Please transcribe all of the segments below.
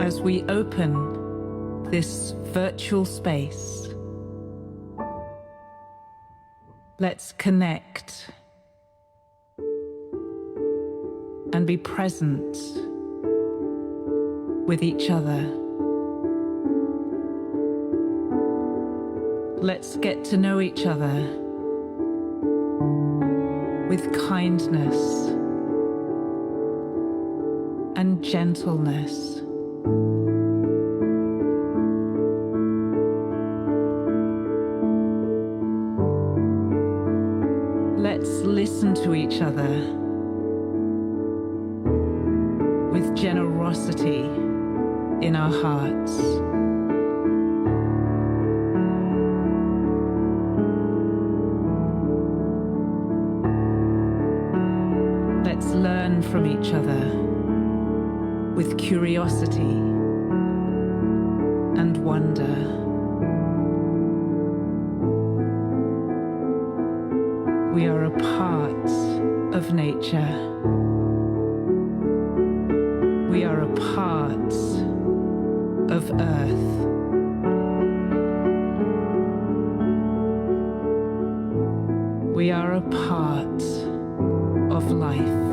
as we open this virtual space, let's connect and be present with each other. Let's get to know each other with kindness and gentleness. Let's listen to each other with generosity in our hearts. Let's learn from each other with curiosity and wonder. We are a part of nature. We are a part of Earth. We are a part of life.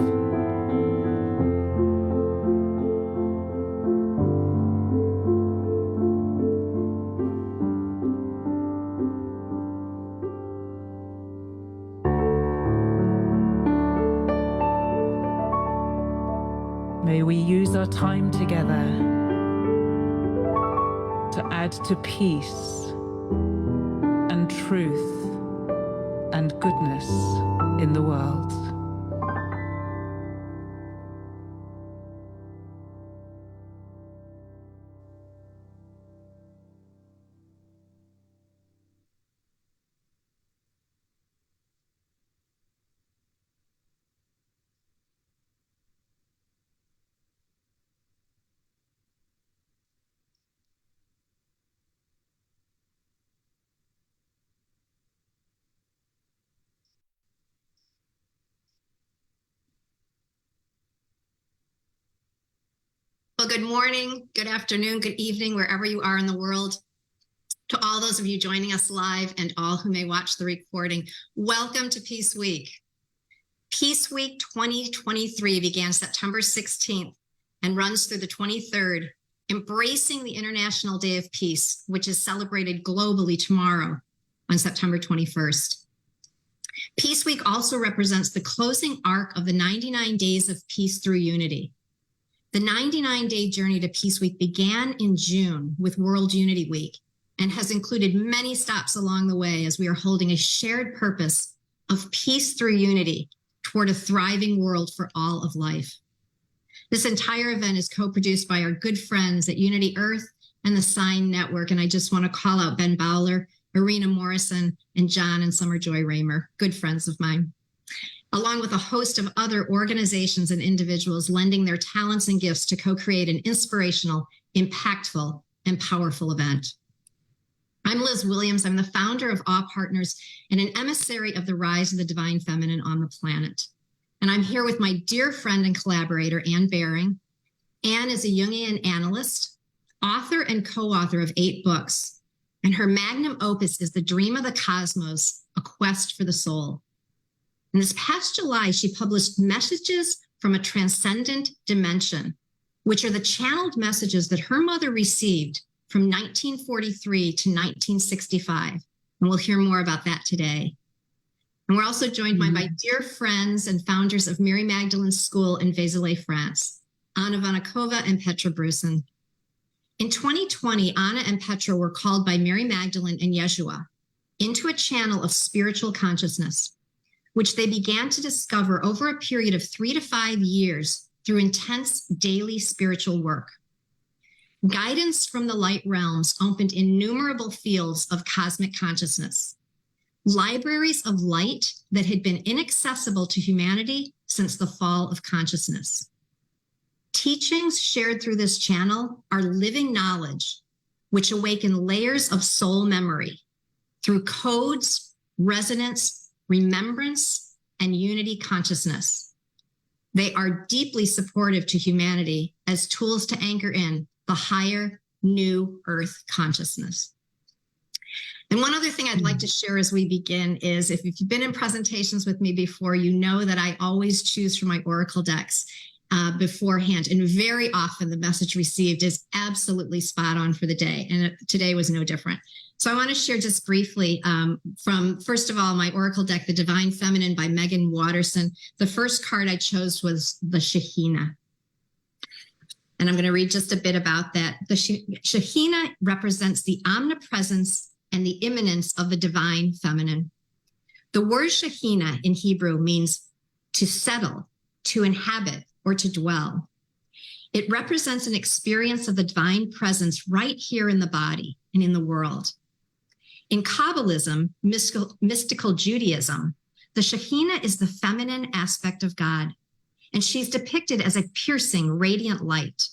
May we use our time together to add to peace and truth and goodness in the world. Well, good morning, good afternoon, good evening, wherever you are in the world. To all those of you joining us live and all who may watch the recording, welcome to Peace Week. Peace Week 2023 began September 16th and runs through the 23rd, embracing the International Day of Peace, which is celebrated globally tomorrow on September 21st. Peace Week also represents the closing arc of the 99 days of peace through unity. The 99-day journey to Peace Week began in June with World Unity Week and has included many stops along the way as we are holding a shared purpose of peace through unity toward a thriving world for all of life. This entire event is co-produced by our good friends at Unity Earth and the Sign Network, and I just want to call out Ben Bowler, Irina Morrison, and John and Summer Joy Raymer, good friends of mine, along with a host of other organizations and individuals lending their talents and gifts to co-create an inspirational, impactful, and powerful event. I'm Liz Williams. I'm the founder of Awe Partners and an emissary of the rise of the divine feminine on the planet. And I'm here with my dear friend and collaborator, Anne Baring. Anne is a Jungian analyst, author and co-author of 8 books, and her magnum opus is The Dream of the Cosmos, A Quest for the Soul. And this past July, she published Messages from a Transcendent Dimension, which are the channeled messages that her mother received from 1943 to 1965. And we'll hear more about that today. And we're also joined by my dear friends and founders of Mary Magdalene School in 𝐉𝐨𝐢, France, Anna Vanickova and Petra Brussen. In 2020, Anna and Petra were called by Mary Magdalene and Yeshua into a channel of spiritual consciousness, which they began to discover over a period of 3 to 5 years through intense daily spiritual work. Guidance from the light realms opened innumerable fields of cosmic consciousness, libraries of light that had been inaccessible to humanity since the fall of consciousness. Teachings shared through this channel are living knowledge, which awaken layers of soul memory through codes, resonance, remembrance, and unity consciousness. They are deeply supportive to humanity as tools to anchor in the higher new earth consciousness. And one other thing I'd like to share as we begin is, if you've been in presentations with me before, you know that I always choose from my oracle decks beforehand. And very often the message received is absolutely spot on for the day. And today was no different. So I want to share just briefly from, first of all, my oracle deck, The Divine Feminine by Megan Watterson. The first card I chose was the Shekhinah. And I'm going to read just a bit about that. The Shekhinah represents the omnipresence and the immanence of the divine feminine. The word Shekhinah in Hebrew means to settle, to inhabit, or to dwell. It represents an experience of the divine presence right here in the body and in the world. In Kabbalism, mystical Judaism, the Shekhinah is the feminine aspect of God, and she's depicted as a piercing, radiant light.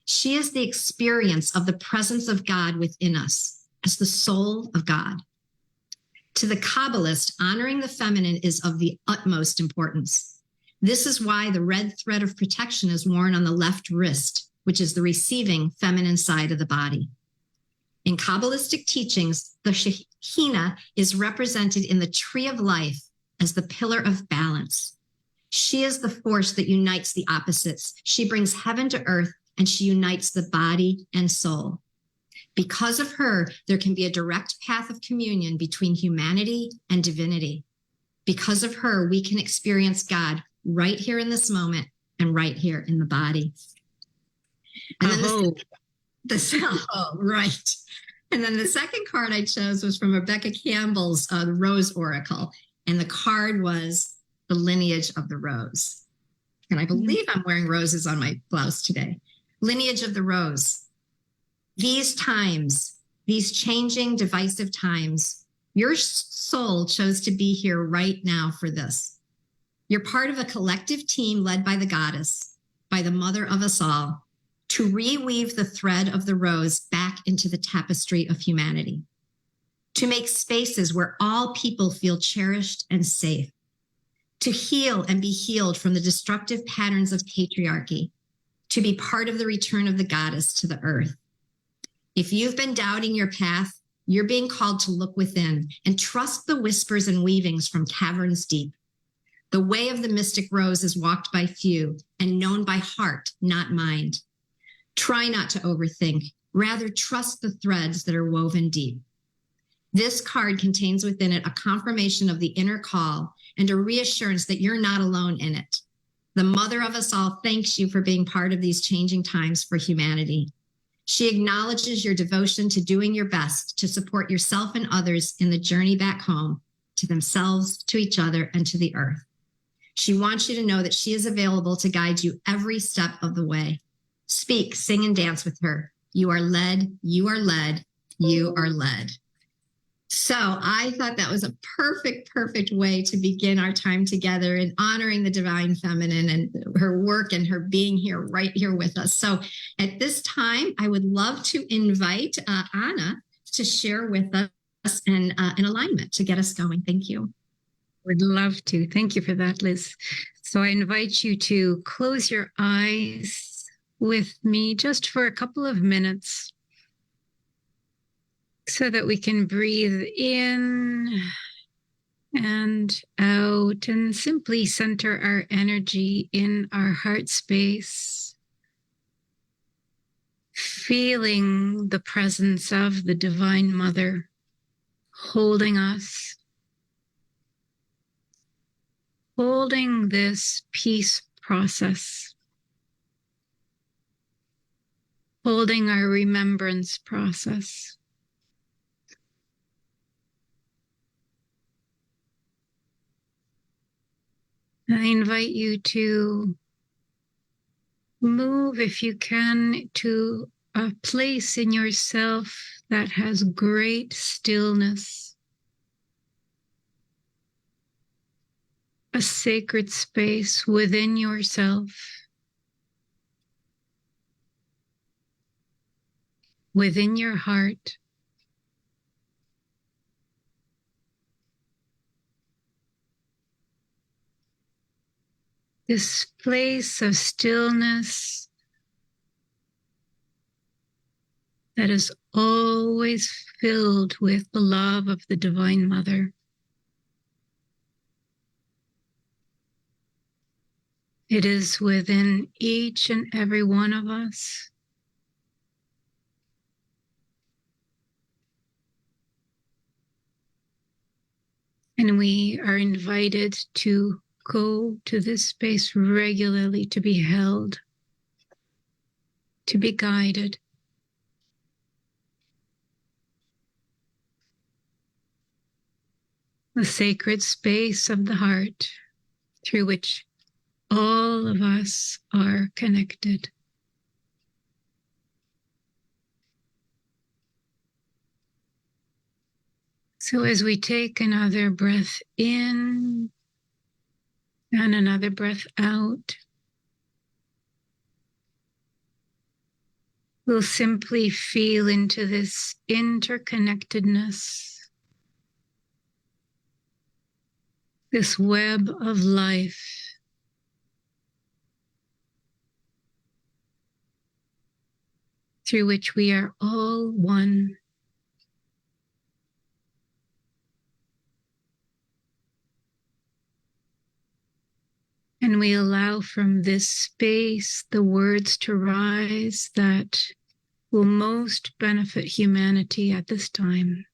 She is the experience of the presence of God within us, as the soul of God. To the Kabbalist, honoring the feminine is of the utmost importance. This is why the red thread of protection is worn on the left wrist, which is the receiving feminine side of the body. In Kabbalistic teachings, the Shekhinah is represented in the tree of life as the pillar of balance. She is the force that unites the opposites. She brings heaven to earth, and she unites the body and soul. Because of her, there can be a direct path of communion between humanity and divinity. Because of her, we can experience God right here in this moment and right here in the body. And then right. And then the second card I chose was from Rebecca Campbell's The Rose Oracle. And the card was the lineage of the rose. And I believe I'm wearing roses on my blouse today. Lineage of the rose. These times, these changing, divisive times, your soul chose to be here right now for this. You're part of a collective team led by the goddess, by the mother of us all, to reweave the thread of the rose back into the tapestry of humanity, to make spaces where all people feel cherished and safe, to heal and be healed from the destructive patterns of patriarchy, to be part of the return of the goddess to the earth. If you've been doubting your path, you're being called to look within and trust the whispers and weavings from caverns deep. The way of the mystic rose is walked by few and known by heart, not mind. Try not to overthink. Rather, trust the threads that are woven deep. This card contains within it a confirmation of the inner call and a reassurance that you're not alone in it. The mother of us all thanks you for being part of these changing times for humanity. She acknowledges your devotion to doing your best to support yourself and others in the journey back home, to themselves, to each other, and to the earth. She wants you to know that she is available to guide you every step of the way. Speak, sing, and dance with her. You are led, you are led, you are led. So I thought that was a perfect way to begin our time together in honoring the divine feminine and her work and her being here, right here with us. So at this time, I would love to invite Anna to share with us an alignment to get us going. Thank you. Would love to. Thank you for that, Liz. So I invite you to close your eyes with me just for a couple of minutes, so that we can breathe in and out and simply center our energy in our heart space, feeling the presence of the Divine Mother holding us, holding this peace process, holding our remembrance process. I invite you to move, if you can, to a place in yourself that has great stillness, a sacred space within yourself, within your heart. This place of stillness that is always filled with the love of the Divine Mother. It is within each and every one of us. And we are invited to go to this space regularly, to be held, to be guided. The sacred space of the heart through which all of us are connected. So as we take another breath in and another breath out, we'll simply feel into this interconnectedness, this web of life. Through which we are all one. And we allow from this space the words to rise that will most benefit humanity at this time.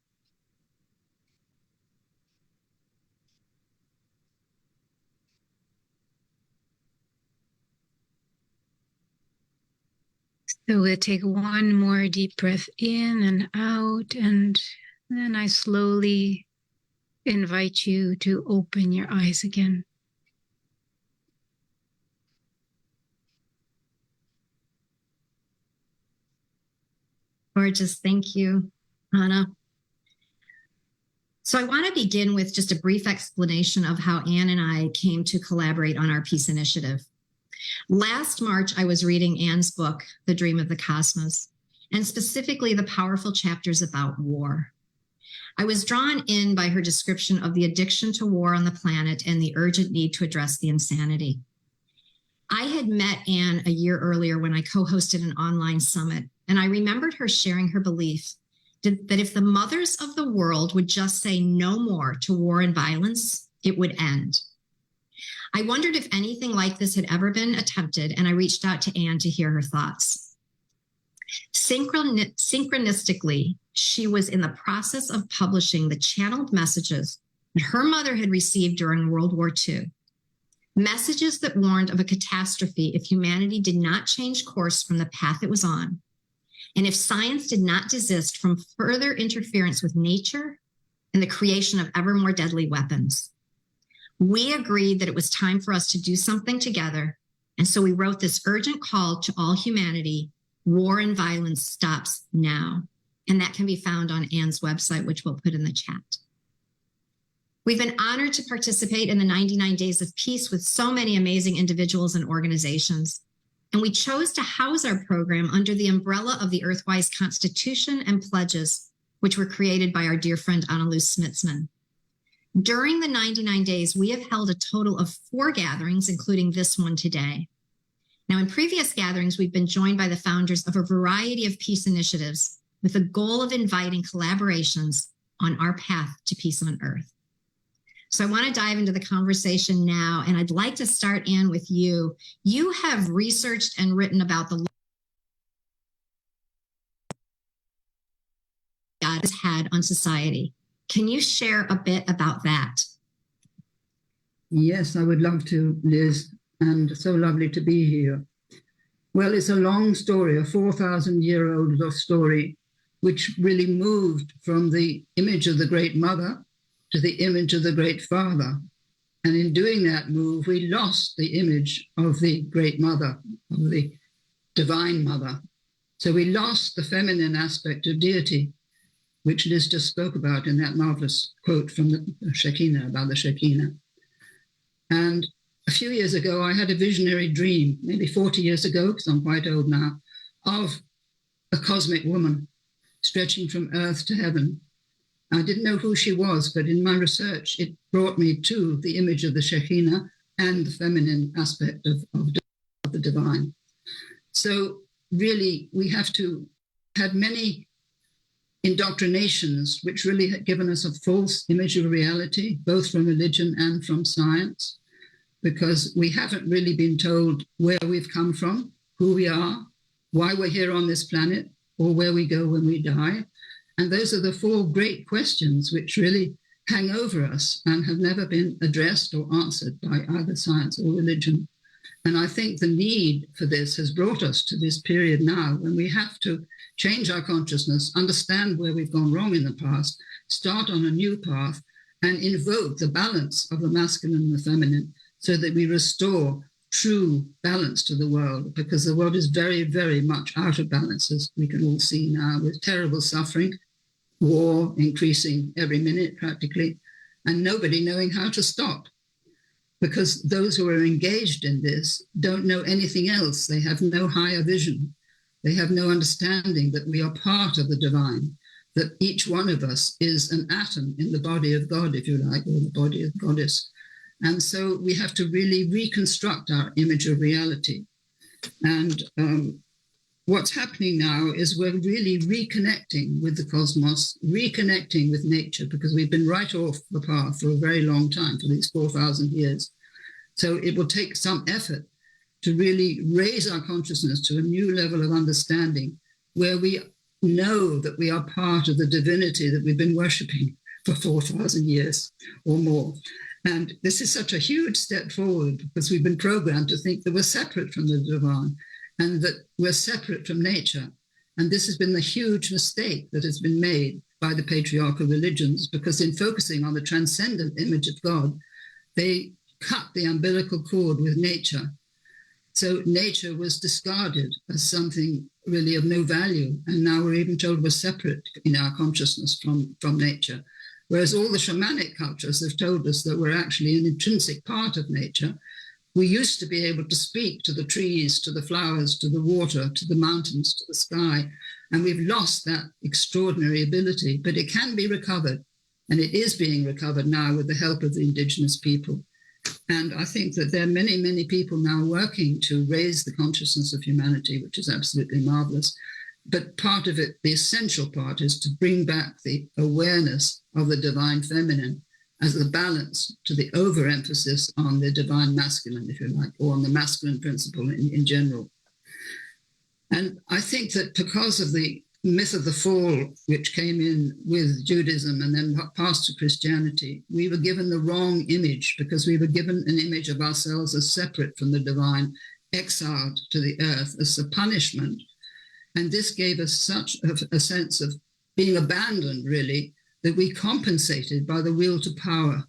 So we'll take one more deep breath in and out, and then I slowly invite you to open your eyes again. Gorgeous. Thank you, Anna. So I want to begin with just a brief explanation of how Anne and I came to collaborate on our peace initiative. Last March, I was reading Anne's book, The Dream of the Cosmos, and specifically the powerful chapters about war. I was drawn in by her description of the addiction to war on the planet and the urgent need to address the insanity. I had met Anne a year earlier when I co-hosted an online summit, and I remembered her sharing her belief that if the mothers of the world would just say no more to war and violence, it would end. I wondered if anything like this had ever been attempted, and I reached out to Anne to hear her thoughts. Synchronistically, she was in the process of publishing the channeled messages that her mother had received during World War II. Messages that warned of a catastrophe if humanity did not change course from the path it was on, and if science did not desist from further interference with nature and the creation of ever more deadly weapons. We agreed that it was time for us to do something together, and so we wrote this urgent call to all humanity: war and violence stops now. And that can be found on Anne's website, which we'll put in the chat. We've been honored to participate in the 99 Days of Peace with so many amazing individuals and organizations. And we chose to house our program under the umbrella of the Earthwise Constitution and pledges, which were created by our dear friend Annalise Smitsman. During the 99 days, we have held a total of 4 gatherings, including this one today. Now, in previous gatherings, we've been joined by the founders of a variety of peace initiatives with the goal of inviting collaborations on our path to peace on Earth. So I want to dive into the conversation now, and I'd like to start, Anne, with you. You have researched and written about the God has had on society. Can you share a bit about that? Yes, I would love to, Liz, and so lovely to be here. Well, it's a long story, a 4,000-year-old love story, which really moved from the image of the Great Mother to the image of the Great Father. And in doing that move, we lost the image of the Great Mother, of the Divine Mother. So we lost the feminine aspect of deity, which Liz just spoke about in that marvelous quote from the Shekinah, about the Shekinah. And a few years ago, I had a visionary dream, maybe 40 years ago, because I'm quite old now, of a cosmic woman stretching from earth to heaven. I didn't know who she was, but in my research, it brought me to the image of the Shekinah and the feminine aspect of the divine. So really, we have to had many indoctrinations which really had given us a false image of reality, both from religion and from science, because we haven't really been told where we've come from, who we are, why we're here on this planet, or where we go when we die. And those are the four great questions which really hang over us and have never been addressed or answered by either science or religion. And I think the need for this has brought us to this period now when we have to change our consciousness, understand where we've gone wrong in the past, start on a new path, and invoke the balance of the masculine and the feminine so that we restore true balance to the world, because the world is very, very much out of balance, as we can all see now, with terrible suffering, war increasing every minute practically, and nobody knowing how to stop, because those who are engaged in this don't know anything else. They have no higher vision. They have no understanding that we are part of the divine, that each one of us is an atom in the body of God, if you like, or the body of Goddess. And so we have to really reconstruct our image of reality. And what's happening now is we're really reconnecting with the cosmos, reconnecting with nature, because we've been right off the path for a very long time, for these 4,000 years. So it will take some effort to really raise our consciousness to a new level of understanding where we know that we are part of the divinity that we've been worshipping for 4,000 years or more. And this is such a huge step forward, because we've been programmed to think that we're separate from the divine and that we're separate from nature. And this has been the huge mistake that has been made by the patriarchal religions, because in focusing on the transcendent image of God, they cut the umbilical cord with nature. So nature was discarded as something really of no value. And now we're even told we're separate in our consciousness from nature. Whereas all the shamanic cultures have told us that we're actually an intrinsic part of nature. We used to be able to speak to the trees, to the flowers, to the water, to the mountains, to the sky. And we've lost that extraordinary ability, but it can be recovered. And it is being recovered now with the help of the indigenous people. And I think that there are many, many people now working to raise the consciousness of humanity, which is absolutely marvelous. But part of it, the essential part, is to bring back the awareness of the divine feminine as the balance to the overemphasis on the divine masculine, if you like, or on the masculine principle in general. And I think that because of the myth of the fall, which came in with Judaism and then passed to Christianity, we were given the wrong image, because we were given an image of ourselves as separate from the divine, exiled to the earth as a punishment. And this gave us such a sense of being abandoned, really, that we compensated by the will to power.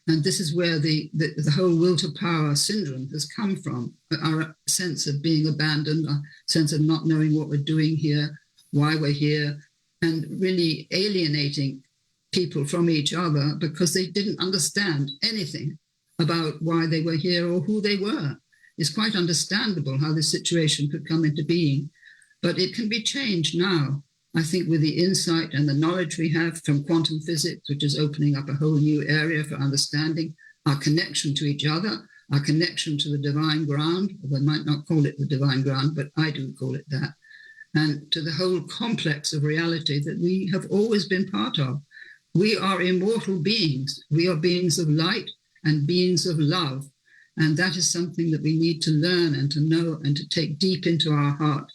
And this is where the whole will to power syndrome has come from, our sense of being abandoned, our sense of not knowing what we're doing here, why we're here, and really alienating people from each other because they didn't understand anything about why they were here or who they were. It's quite understandable how this situation could come into being, but it can be changed now, I think, with the insight and the knowledge we have from quantum physics, which is opening up a whole new area for understanding our connection to each other, our connection to the divine ground. They might not call it the divine ground, but I do call it that. And to the whole complex of reality that we have always been part of. We are immortal beings. We are beings of light and beings of love. And that is something that we need to learn and to know and to take deep into our heart,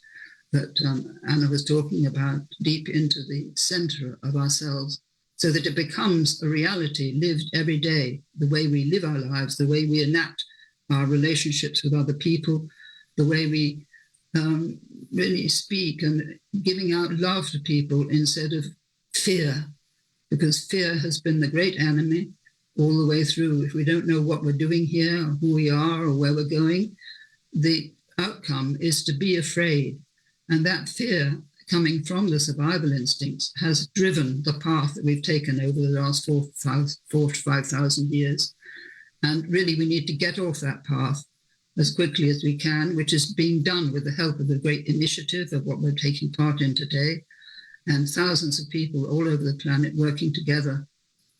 that Anna was talking about, deep into the center of ourselves, so that it becomes a reality lived every day, the way we live our lives, the way we enact our relationships with other people, the way we really speak and giving out love to people instead of fear, because fear has been the great enemy all the way through. If we don't know what we're doing here, or who we are, or where we're going, the outcome is to be afraid. And that fear coming from the survival instincts has driven the path that we've taken over the last 4,000 to 5,000 years. And really, we need to get off that path as quickly as we can, which is being done with the help of the great initiative of what we're taking part in today, and thousands of people all over the planet working together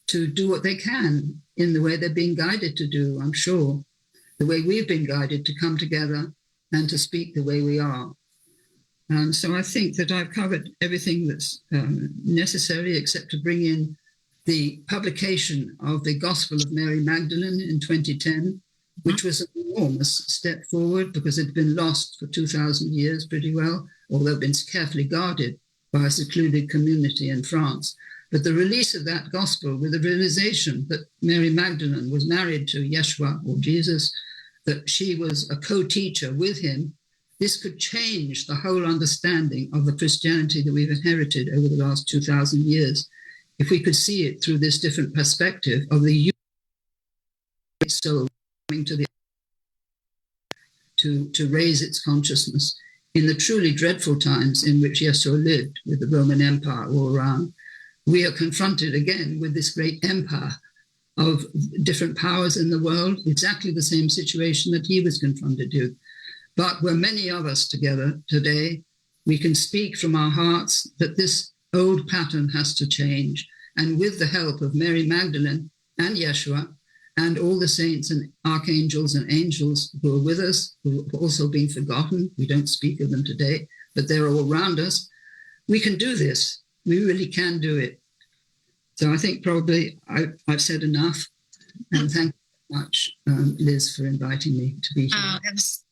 to do what they can in the way they're being guided to do, I'm sure, the way we've been guided to come together and to speak the way we are. So I think that I've covered everything that's necessary, except to bring in the publication of the Gospel of Mary Magdalene in 2010, which was an enormous step forward because it had been lost for 2,000 years pretty well, although it had been carefully guarded by a secluded community in France. But the release of that gospel with the realization that Mary Magdalene was married to Yeshua, or Jesus, that she was a co-teacher with him, this could change the whole understanding of the Christianity that we've inherited over the last 2,000 years. If we could see it through this different perspective of the human soul coming to raise its consciousness in the truly dreadful times in which Yeshua lived with the Roman Empire all around, we are confronted again with this great empire of different powers in the world, exactly the same situation that he was confronted to. But where many of us together today, we can speak from our hearts that this old pattern has to change. And with the help of Mary Magdalene and Yeshua and all the saints and archangels and angels who are with us, who have also been forgotten, we don't speak of them today, but they're all around us, we can do this. We really can do it. So I think probably I've said enough. And thank you very much, Liz, for inviting me to be here. Oh,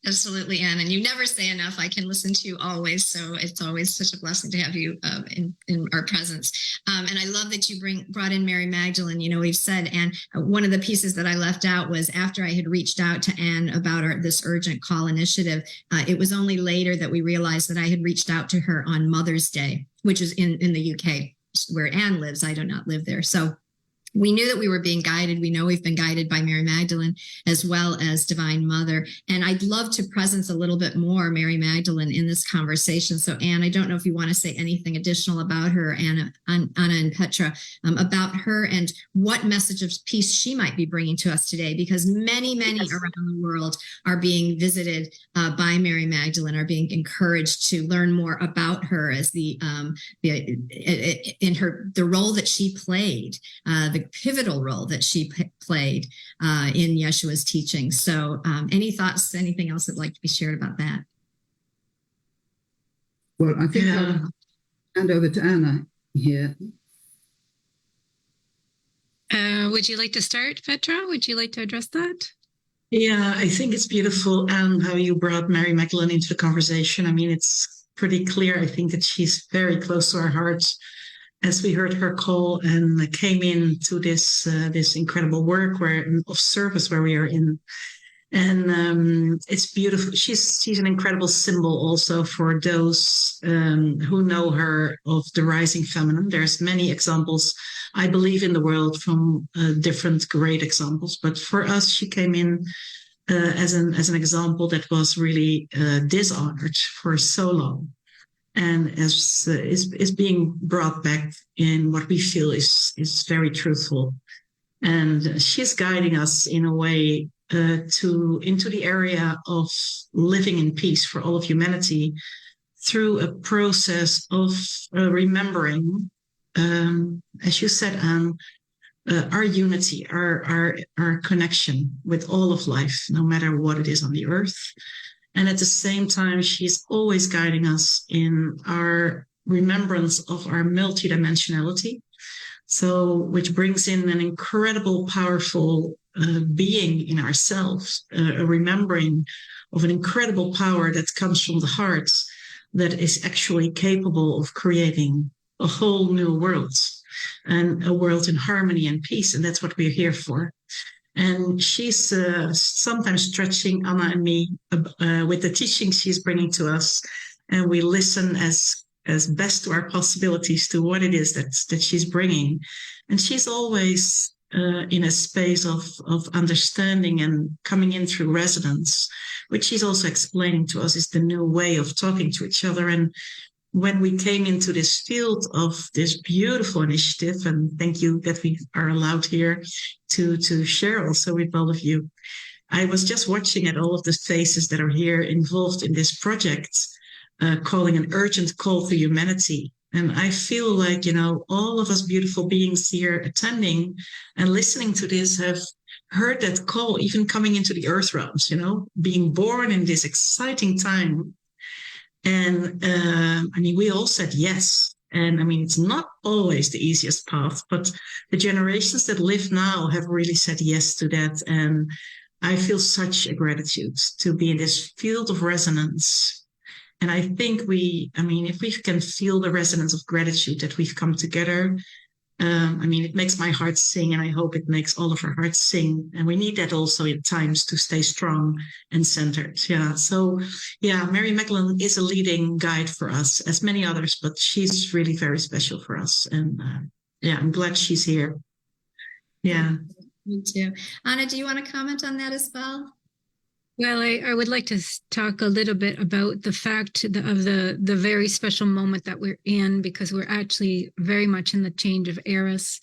absolutely, Anne. And you never say enough. I can listen to you always. So it's always such a blessing to have you in our presence. And I love that you brought in Mary Magdalene. You know, we've said, and one of the pieces that I left out was after I had reached out to Anne about this urgent call initiative, it was only later that we realized that I had reached out to her on Mother's Day, which is in the UK, where Anne lives. I do not live there. So we knew that we were being guided. We know we've been guided by Mary Magdalene as well as Divine Mother. And I'd love to presence a little bit more Mary Magdalene in this conversation. So Anne, I don't know if you want to say anything additional about her, Anna and Petra, about her and what message of peace she might be bringing to us today, because many yes. around the world are being visited by Mary Magdalene, are being encouraged to learn more about her as the role that she played, the pivotal role that she played in Yeshua's teaching. So any thoughts, anything else that'd like to be shared about that? Well, I think I'll hand over to Anna here. Would you like to start, Petra? Would you like to address that? Yeah, I think it's beautiful, Anne, how you brought Mary Magdalene into the conversation. I mean, it's pretty clear, I think, that she's very close to our hearts. As we heard her call and came into this incredible work of service where we are in, and it's beautiful. She's an incredible symbol also for those who know her of the rising feminine. There's many examples, I believe, in the world from different great examples, but for us, she came in as an example that was really dishonored for so long. And is being brought back in what we feel is very truthful. And she's guiding us in a way into the area of living in peace for all of humanity through a process of remembering, as you said, Anne, our unity, our connection with all of life, no matter what it is on the earth. And at the same time, she's always guiding us in our remembrance of our multidimensionality. So, which brings in an incredible, powerful being in ourselves, a remembering of an incredible power that comes from the heart that is actually capable of creating a whole new world, and a world in harmony and peace. And that's what we're here for. And she's sometimes stretching Anna and me with the teachings she's bringing to us. And we listen as best to our possibilities to what it is that she's bringing. And she's always in a space of understanding and coming in through resonance, which she's also explaining to us is the new way of talking to each other. And when we came into this field of this beautiful initiative, and thank you that we are allowed here to share also with all of you, I was just watching at all of the faces that are here involved in this project, calling an urgent call to humanity. And I feel like, all of us beautiful beings here attending and listening to this have heard that call, even coming into the earth realms, being born in this exciting time. And I mean, we all said yes. And I mean, it's not always the easiest path, but the generations that live now have really said yes to that. And I feel such a gratitude to be in this field of resonance. And I think if we can feel the resonance of gratitude that we've come together, it makes my heart sing, and I hope it makes all of our hearts sing. And we need that also at times to stay strong and centered. Yeah. So, Mary McLennan is a leading guide for us, as many others, but she's really very special for us. And I'm glad she's here. Yeah. Me too. Anna, do you want to comment on that as well? Well, I would like to talk a little bit about the fact of the very special moment that we're in, because we're actually very much in the change of eras,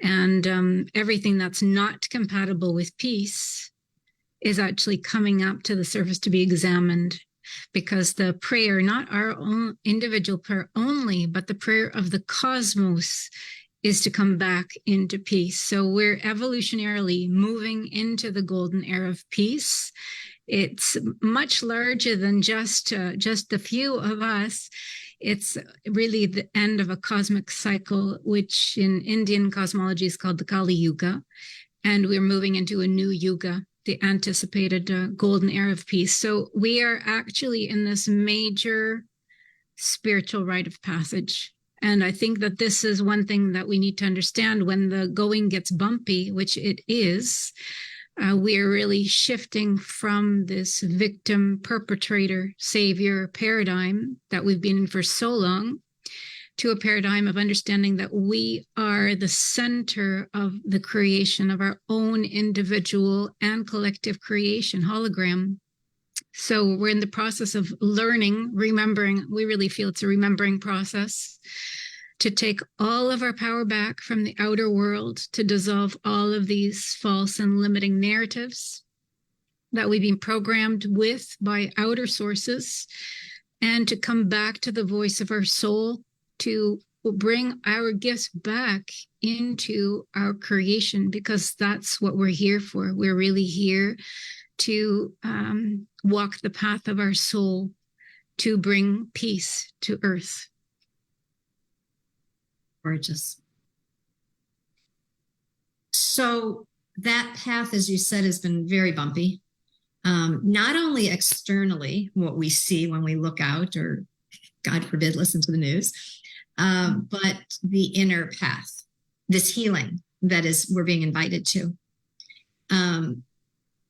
and everything that's not compatible with peace is actually coming up to the surface to be examined, because the prayer, not our own individual prayer only, but the prayer of the cosmos, is to come back into peace. So we're evolutionarily moving into the golden era of peace. It's much larger than just a few of us. It's really the end of a cosmic cycle, which in Indian cosmology is called the Kali Yuga. And we're moving into a new Yuga, the anticipated golden era of peace. So we are actually in this major spiritual rite of passage. And I think that this is one thing that we need to understand when the going gets bumpy, which it is. We are really shifting from this victim, perpetrator, savior paradigm that we've been in for so long to a paradigm of understanding that we are the center of the creation of our own individual and collective creation hologram. So we're in the process of learning, remembering. We really feel it's a remembering process to take all of our power back from the outer world, to dissolve all of these false and limiting narratives that we've been programmed with by outer sources, and to come back to the voice of our soul, to bring our gifts back into our creation, because that's what we're here for. We're really here to walk the path of our soul, to bring peace to earth. Gorgeous. So that path, as you said, has been very bumpy. Not only externally, what we see when we look out, or God forbid, listen to the news, but the inner path, this healing that we're being invited to.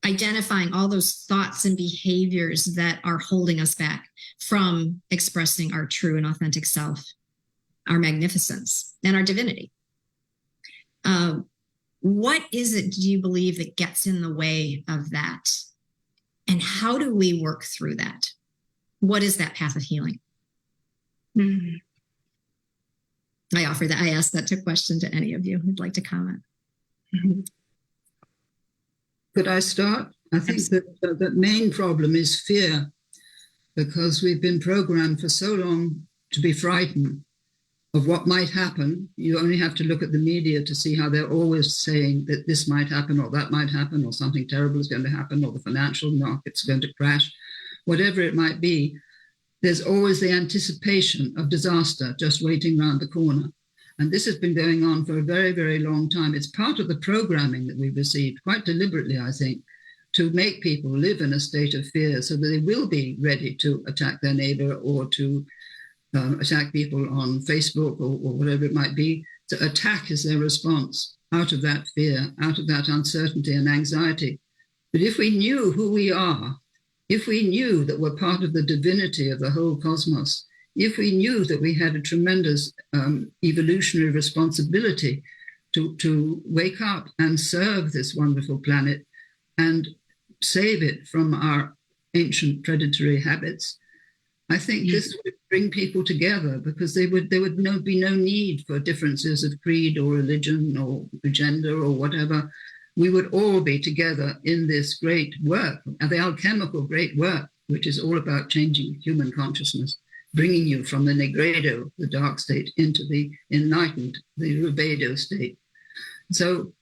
Identifying all those thoughts and behaviors that are holding us back from expressing our true and authentic self, our magnificence, and our divinity. What is it, do you believe, that gets in the way of that? And how do we work through that? What is that path of healing? Mm-hmm. I asked that question to any of you who'd like to comment. Mm-hmm. Could I start? I think that the main problem is fear, because we've been programmed for so long to be frightened of what might happen. You only have to look at the media to see how they're always saying that this might happen, or that might happen, or something terrible is going to happen, or the financial market's going to crash. Whatever it might be, there's always the anticipation of disaster just waiting around the corner. And this has been going on for a very, very long time. It's part of the programming that we've received, quite deliberately, I think, to make people live in a state of fear so that they will be ready to attack their neighbor, or to attack people on Facebook, or whatever it might be. To attack is their response out of that fear, out of that uncertainty and anxiety. But if we knew who we are, if we knew that we're part of the divinity of the whole cosmos, if we knew that we had a tremendous evolutionary responsibility to wake up and serve this wonderful planet and save it from our ancient predatory habits, I think this would bring people together, because there would be no need for differences of creed or religion or gender or whatever. We would all be together in this great work, the alchemical great work, which is all about changing human consciousness, bringing you from the negredo, the dark state, into the enlightened, the rubedo state. So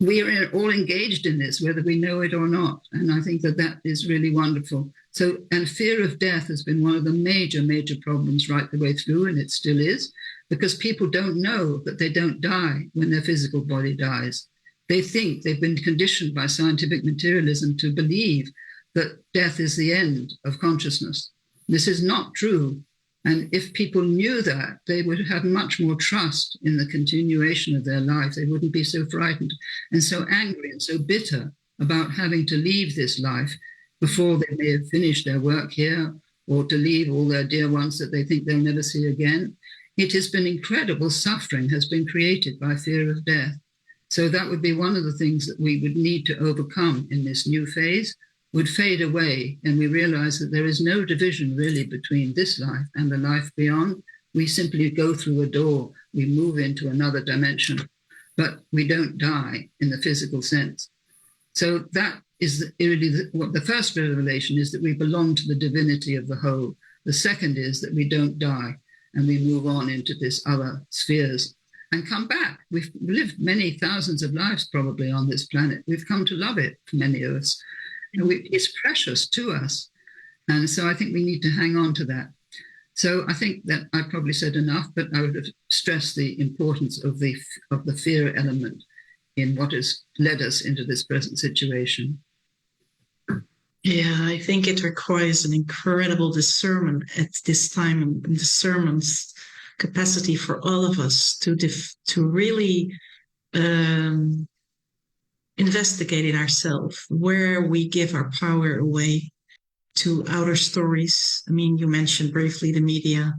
we are all engaged in this, whether we know it or not. And I think that that is really wonderful. So, and fear of death has been one of the major, major problems right the way through, and it still is, because people don't know that they don't die when their physical body dies. They think they've been conditioned by scientific materialism to believe that death is the end of consciousness. This is not true. And if people knew that, they would have much more trust in the continuation of their life. They wouldn't be so frightened and so angry and so bitter about having to leave this life before they may have finished their work here, or to leave all their dear ones that they think they'll never see again. It has been incredible suffering has been created by fear of death. So that would be one of the things that we would need to overcome in this new phase, would fade away, and we realize that there is no division really between this life and the life beyond. We simply go through a door, we move into another dimension, but we don't die in the physical sense. So that is really the first revelation is that we belong to the divinity of the whole. The second is that we don't die and we move on into this other spheres and come back. We've lived many thousands of lives probably on this planet. We've come to love it, many of us. And it's precious to us. And so I think we need to hang on to that. So I think that I probably said enough, but I would have stressed the importance of the fear element in what has led us into this present situation. Yeah, I think it requires an incredible discernment at this time, and discernment's capacity for all of us to really investigate in ourselves where we give our power away to outer stories. I mean, you mentioned briefly the media.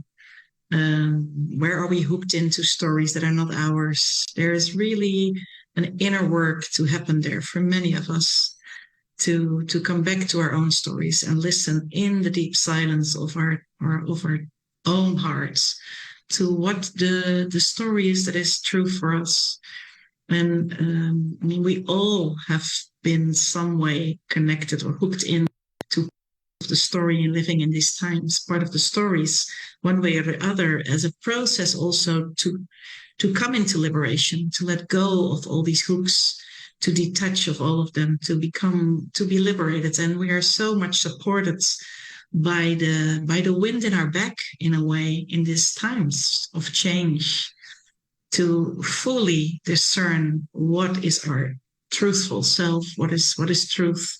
Where are we hooked into stories that are not ours? There is really an inner work to happen there for many of us to come back to our own stories and listen in the deep silence of our own hearts to what the story is that is true for us. And I mean, we all have been some way connected or hooked in to the story and living in these times, part of the stories, one way or the other, as a process also to come into liberation, to let go of all these hooks, to detach of all of them, to be liberated. And we are so much supported by the wind in our back, in a way, in these times of change, to fully discern what is our truthful self, what is truth,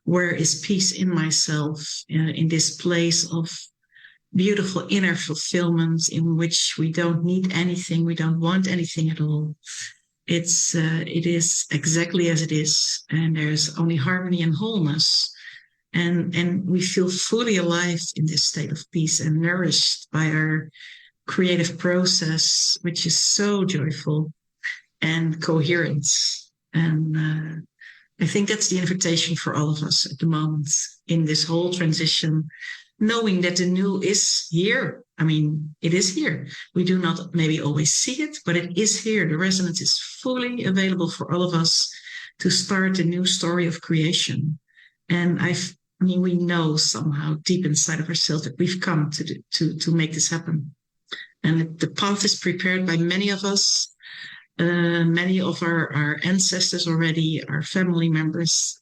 where is peace in myself, in this place of beautiful inner fulfillment in which we don't need anything, we don't want anything at all. It is exactly as it is, and there's only harmony and wholeness, and we feel fully alive in this state of peace and nourished by our creative process, which is so joyful and coherent. And I think that's the invitation for all of us at the moment in this whole transition, knowing that the new is here. I mean, it is here. We do not maybe always see it, but it is here. The resonance is fully available for all of us to start a new story of creation. And I mean, we know somehow deep inside of ourselves that we've come to make this happen. And the path is prepared by many of us, many of our ancestors already, our family members.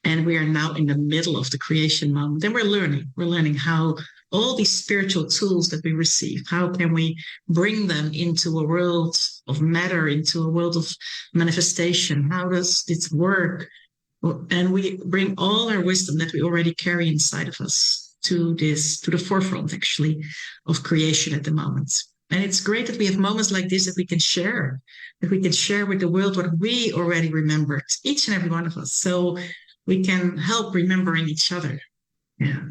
And we are now in the middle of the creation moment. And we're learning how all these spiritual tools that we receive, how can we bring them into a world of matter, into a world of manifestation? How does it work? And we bring all our wisdom that we already carry inside of us to the forefront, actually, of creation at the moment. And it's great that we have moments like this that we can share with the world what we already remembered, each and every one of us. So we can help remembering each other. Yeah.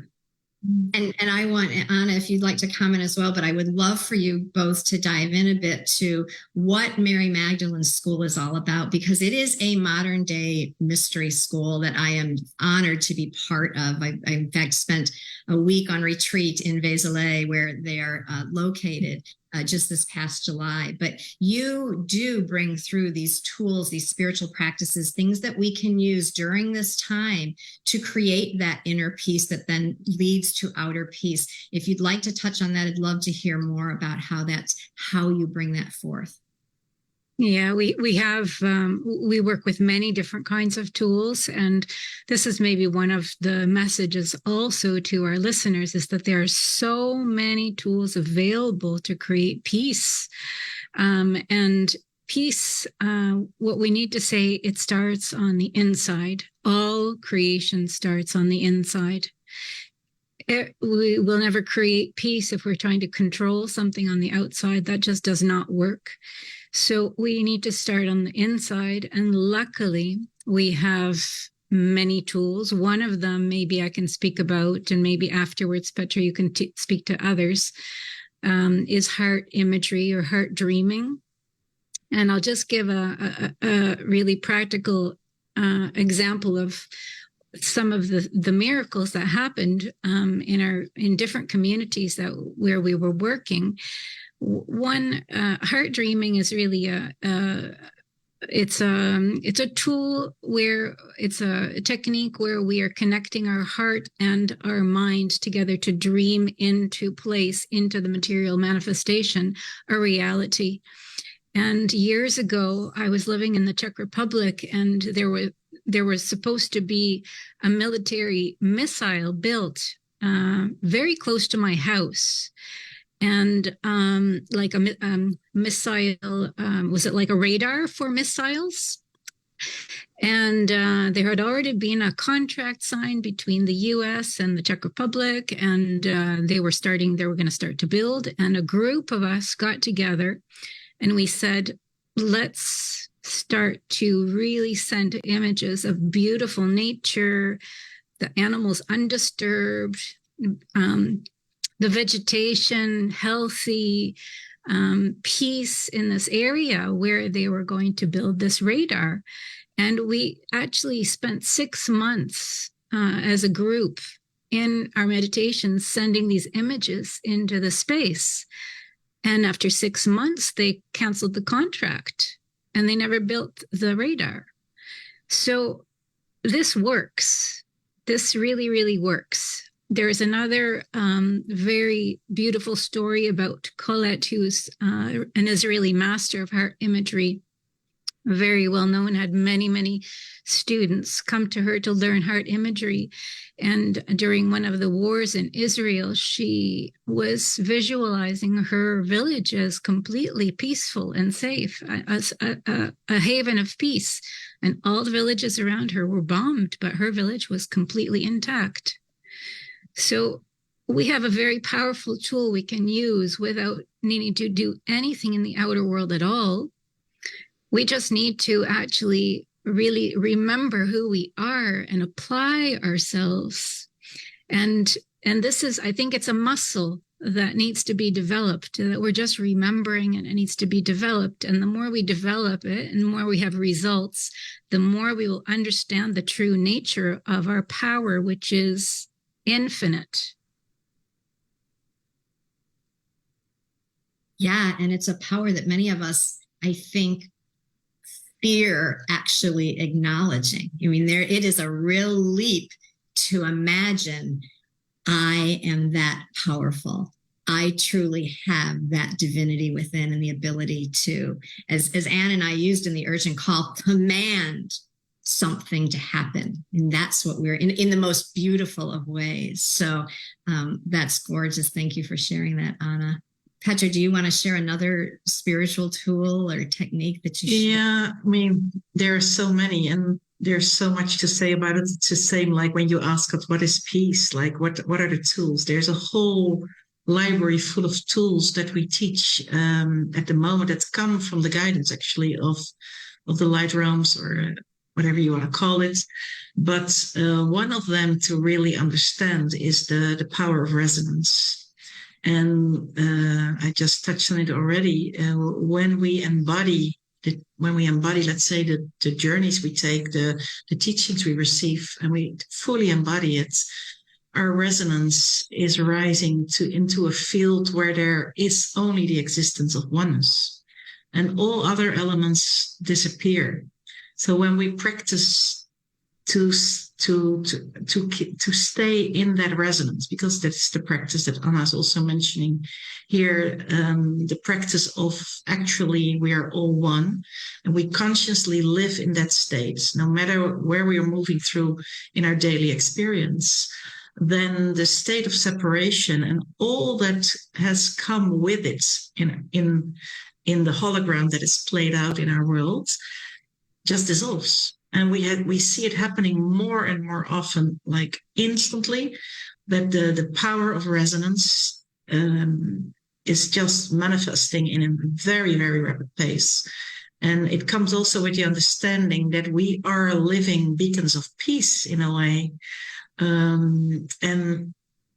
And I want, Anna, if you'd like to comment as well, but I would love for you both to dive in a bit to what Mary Magdalene's school is all about, because it is a modern day mystery school that I am honored to be part of. I in fact, spent a week on retreat in 𝐕 where they are located just this past July. But you do bring through these tools, these spiritual practices, things that we can use during this time to create that inner peace that then leads to outer peace. If you'd like to touch on that, I'd love to hear more about how you bring that forth. Yeah, we have we work with many different kinds of tools, and this is maybe one of the messages also to our listeners, is that there are so many tools available to create peace. And peace, what we need to say, it starts on the inside. All creation starts on the inside. We will never create peace if we're trying to control something on the outside. That just does not work. So we need to start on the inside. And luckily, we have many tools. One of them, maybe I can speak about, and maybe afterwards, Petra, you can speak to others, is heart imagery or heart dreaming. And I'll just give a really practical example of some of the miracles that happened in different communities where we were working. One, heart dreaming is really it's a tool where it's a technique where we are connecting our heart and our mind together to dream into place, into the material manifestation, a reality. And years ago, I was living in the Czech Republic, and there was supposed to be a military missile built very close to my house. And like a missile, was it like a radar for missiles? And there had already been a contract signed between the US and the Czech Republic, and they were going to start to build. And a group of us got together and we said, let's start to really send images of beautiful nature, the animals undisturbed, the vegetation healthy, peace in this area where they were going to build this radar. And we actually spent 6 months as a group in our meditations sending these images into the space. And after 6 months, they canceled the contract and they never built the radar. So this works. This really, really works. There's another very beautiful story about Colette, who's an Israeli master of heart imagery, very well known, had many, many students come to her to learn heart imagery. And during one of the wars in Israel, she was visualizing her village as completely peaceful and safe, as a haven of peace. And all the villages around her were bombed, but her village was completely intact. So we have a very powerful tool we can use without needing to do anything in the outer world at all. We just need to actually really remember who we are and apply ourselves. And this is, I think it's a muscle that needs to be developed, that we're just remembering, and it needs to be developed. And the more we develop it and the more we have results, the more we will understand the true nature of our power, which is infinite. Yeah, and it's a power that many of us, I think, fear actually acknowledging. I mean, it is a real leap to imagine I am that powerful. I truly have that divinity within and the ability to, as Anne and I used in the urgent call, command something to happen. And that's what we're in the most beautiful of ways. So that's gorgeous. Thank you for sharing that, Anna. Petra, do you want to share another spiritual tool or technique that you share? Yeah, I mean, there are so many, and there's so much to say about it. It's the same like when you ask us, what is peace? Like, what are the tools? There's a whole library full of tools that we teach at the moment that come from the guidance, actually, of the light realms, or whatever you want to call it. But one of them to really understand is the power of resonance. And I just touched on it already. When we embody, let's say, the journeys we take, the teachings we receive, and we fully embody it, our resonance is rising into a field where there is only the existence of oneness, and all other elements disappear. So when we practice to to stay in that resonance, because that's the practice that Anna is also mentioning here, the practice of actually we are all one, and we consciously live in that state no matter where we are moving through in our daily experience. Then the state of separation and all that has come with it in the hologram that is played out in our world just dissolves. And we see it happening more and more often, like instantly, that the power of resonance is just manifesting in a very, very rapid pace. And it comes also with the understanding that we are living beacons of peace in a way. And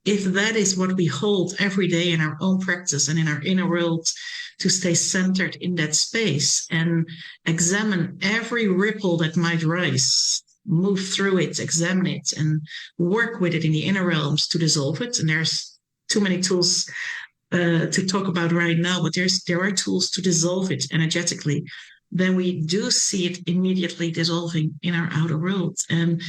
if that is what we hold every day in our own practice and in our inner world, to stay centered in that space and examine every ripple that might rise, move through it, examine it, and work with it in the inner realms to dissolve it. And there's too many tools to talk about right now, but there are tools to dissolve it energetically. Then we do see it immediately dissolving in our outer world. And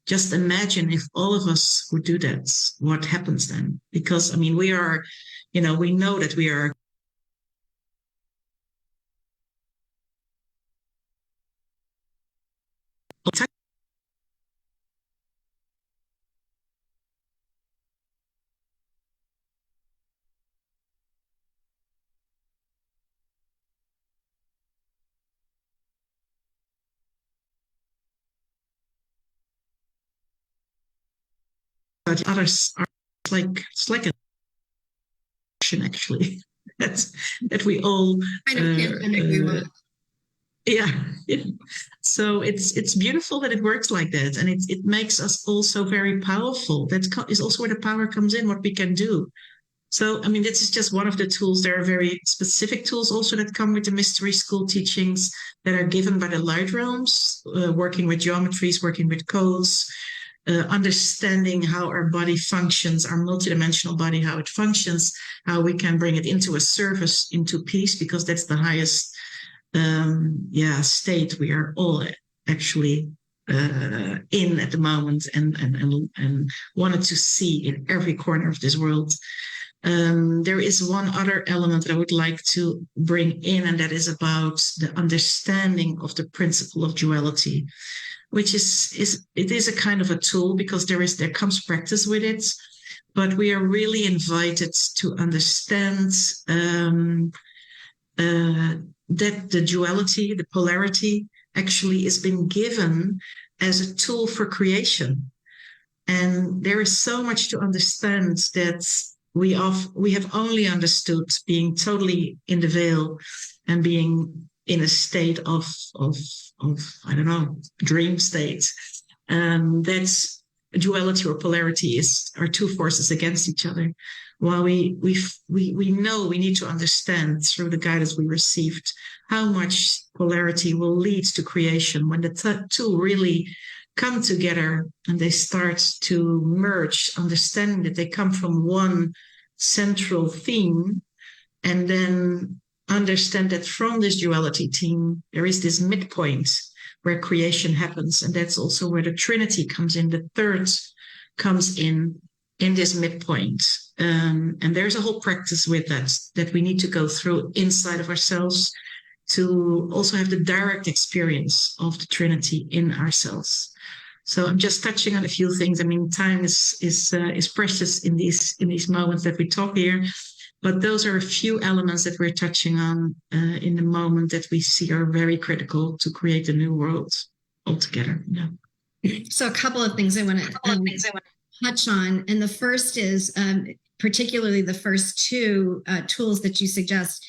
just imagine if all of us would do that, what happens then? Because, I mean, we are, we know that we are but others are it's like an action actually that we all yeah. So it's beautiful that it works like that, and it makes us also very powerful. That is also where the power comes in, what we can do. So I mean, this is just one of the tools. There are very specific tools also that come with the mystery school teachings that are given by the light realms, working with geometries, working with codes, understanding how our body functions, our multidimensional body, how it functions, how we can bring it into a service, into peace, because that's the highest state we are all actually in at the moment, and wanted to see in every corner of this world. There is one other element that I would like to bring in, and that is about the understanding of the principle of duality, which is a kind of a tool, because there comes practice with it, but we are really invited to understand that the duality, the polarity, actually is been given as a tool for creation. And there is so much to understand that we have only understood being totally in the veil and being in a state of I don't know, dream state. That's duality or polarity are two forces against each other. While we know we need to understand through the guidance we received how much polarity will lead to creation when the two really come together and they start to merge, understanding that they come from one central theme, and then understand that from this duality theme there is this midpoint where creation happens, and that's also where the Trinity comes in. The third comes in this midpoint. And there's a whole practice with that we need to go through inside of ourselves to also have the direct experience of the Trinity in ourselves. So I'm just touching on a few things. I mean, time is precious in these moments that we talk here, but those are a few elements that we're touching on in the moment that we see are very critical to create a new world altogether. Yeah. So a couple of things I want to touch on, and the first is particularly the first two tools that you suggest.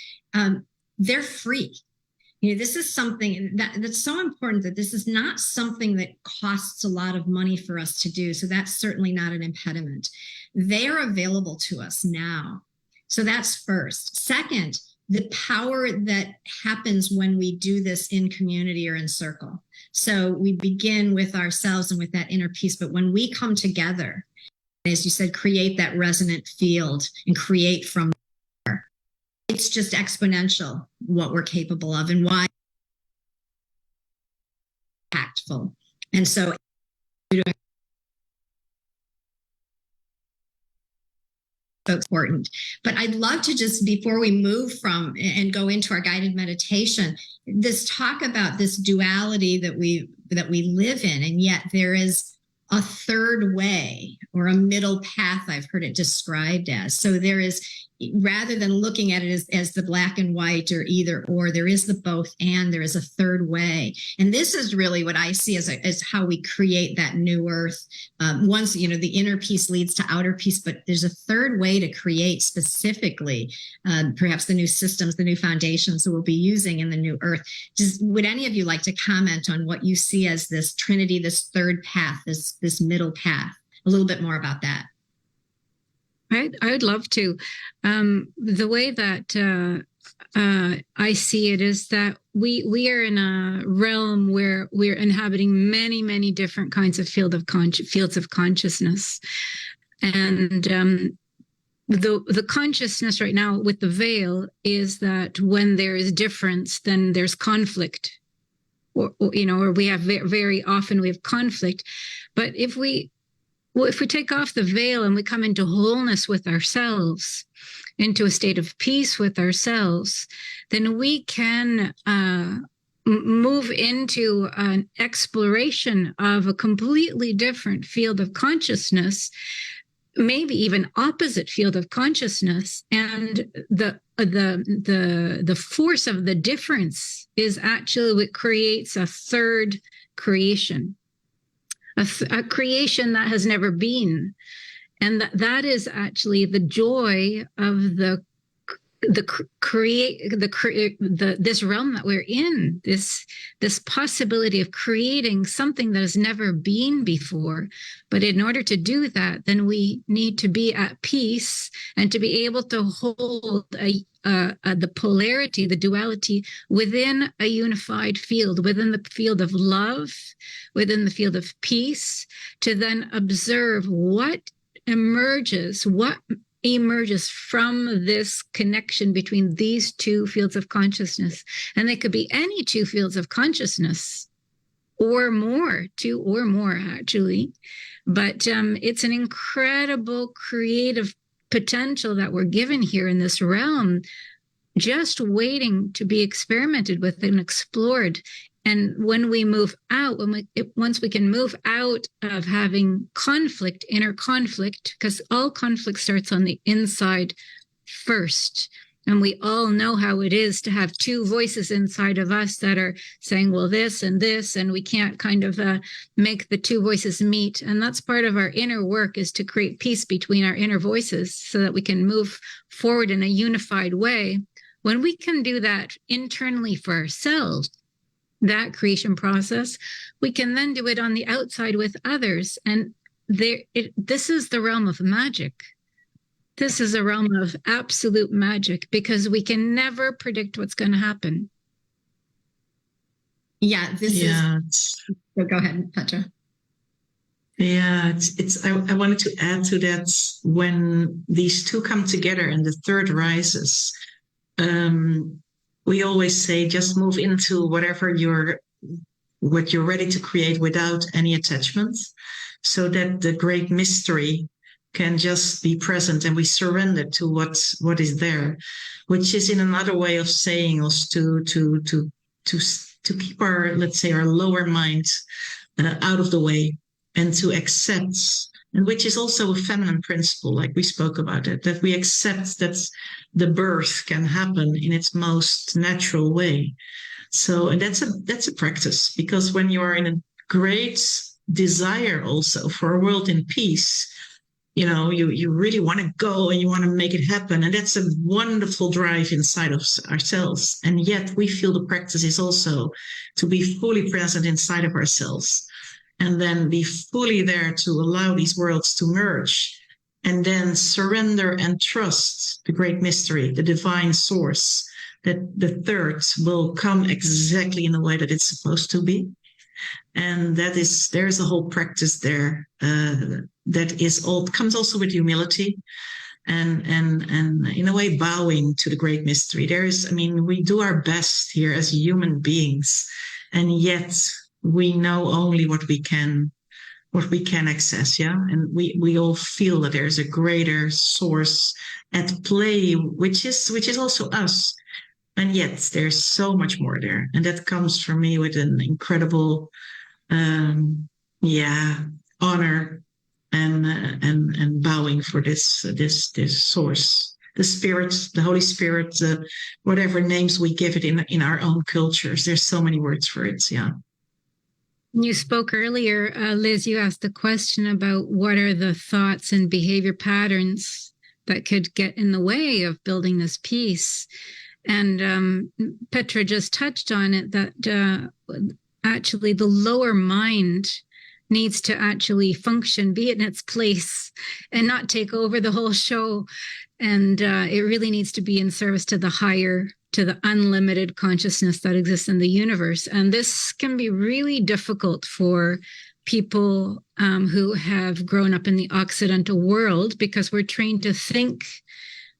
They're free. This is something that's so important, that this is not something that costs a lot of money for us to do. So that's certainly not an impediment. They are available to us now. So that's first. Second, the power that happens when we do this in community or in circle. So we begin with ourselves and with that inner peace. But when we come together, as you said, create that resonant field and create from there, it's just exponential what we're capable of and why impactful. And so so important. But I'd love to just, before we move from and go into our guided meditation, this talk about this duality that we live in, and yet there is a third way or a middle path, I've heard it described as. So there is, rather than looking at it as the black and white or either or, there is the both and, there is a third way. And this is really what I see as how we create that new earth. Once, the inner peace leads to outer peace, but there's a third way to create specifically, perhaps the new systems, the new foundations that we'll be using in the new earth. Would any of you like to comment on what you see as this trinity, this third path, this middle path? A little bit more about that. I would love to. The way that I see it is that we are in a realm where we're inhabiting many, many different kinds of fields of consciousness. And the consciousness right now with the veil is that when there is difference, then there's conflict. Or we have very often we have conflict. But if we take off the veil and we come into wholeness with ourselves, into a state of peace with ourselves, then we can move into an exploration of a completely different field of consciousness, maybe even opposite field of consciousness. And the force of the difference is actually what creates a third creation. A creation that has never been, and that is actually the joy of this realm that we're in. This possibility of creating something that has never been before. But in order to do that, then we need to be at peace and to be able to hold the polarity, the duality within a unified field, within the field of love, within the field of peace, to then observe what emerges from this connection between these two fields of consciousness. And they could be any two fields of consciousness or more, two or more actually. But it's an incredible creative potential that we're given here in this realm, just waiting to be experimented with and explored. And when we move out, once we can move out of having conflict, inner conflict, because all conflict starts on the inside first. And we all know how it is to have two voices inside of us that are saying, well, this, and we can't kind of make the two voices meet. And that's part of our inner work, is to create peace between our inner voices so that we can move forward in a unified way. When we can do that internally for ourselves, that creation process, we can then do it on the outside with others. And this is the realm of magic. This is a realm of absolute magic, because we can never predict what's going to happen. Yeah, go ahead, Petra. Yeah, I wanted to add to that, when these two come together and the third rises, we always say, just move into what you're ready to create without any attachment, so that the great mystery can just be present and we surrender to what is there, which is in another way of saying us to keep our, let's say, our lower mind out of the way, and to accept, and which is also a feminine principle, like we spoke about it, that we accept that the birth can happen in its most natural way. So, and that's a practice, because when you are in a great desire also for a world in peace, you really want to go and you want to make it happen. And that's a wonderful drive inside of ourselves. And yet we feel the practice is also to be fully present inside of ourselves, and then be fully there to allow these worlds to merge, and then surrender and trust the great mystery, the divine source, that the third will come exactly in the way that it's supposed to be. And there's a whole practice there that comes also with humility, and in a way bowing to the great mystery. We do our best here as human beings, and yet we know only what we can what we can access, yeah? And we all feel that there's a greater source at play, which is also us. And yet there's so much more there. And that comes for me with an incredible honor and bowing for this source, the Spirit, the Holy Spirit, whatever names we give it in our own cultures. There's so many words for it. Yeah. You spoke earlier, Liz, you asked the question about what are the thoughts and behavior patterns that could get in the way of building this peace. And Petra just touched on it, that actually the lower mind needs to actually function, be in its place, and not take over the whole show. And it really needs to be in service to the higher, to the unlimited consciousness that exists in the universe. And this can be really difficult for people who have grown up in the Occidental world, because we're trained to think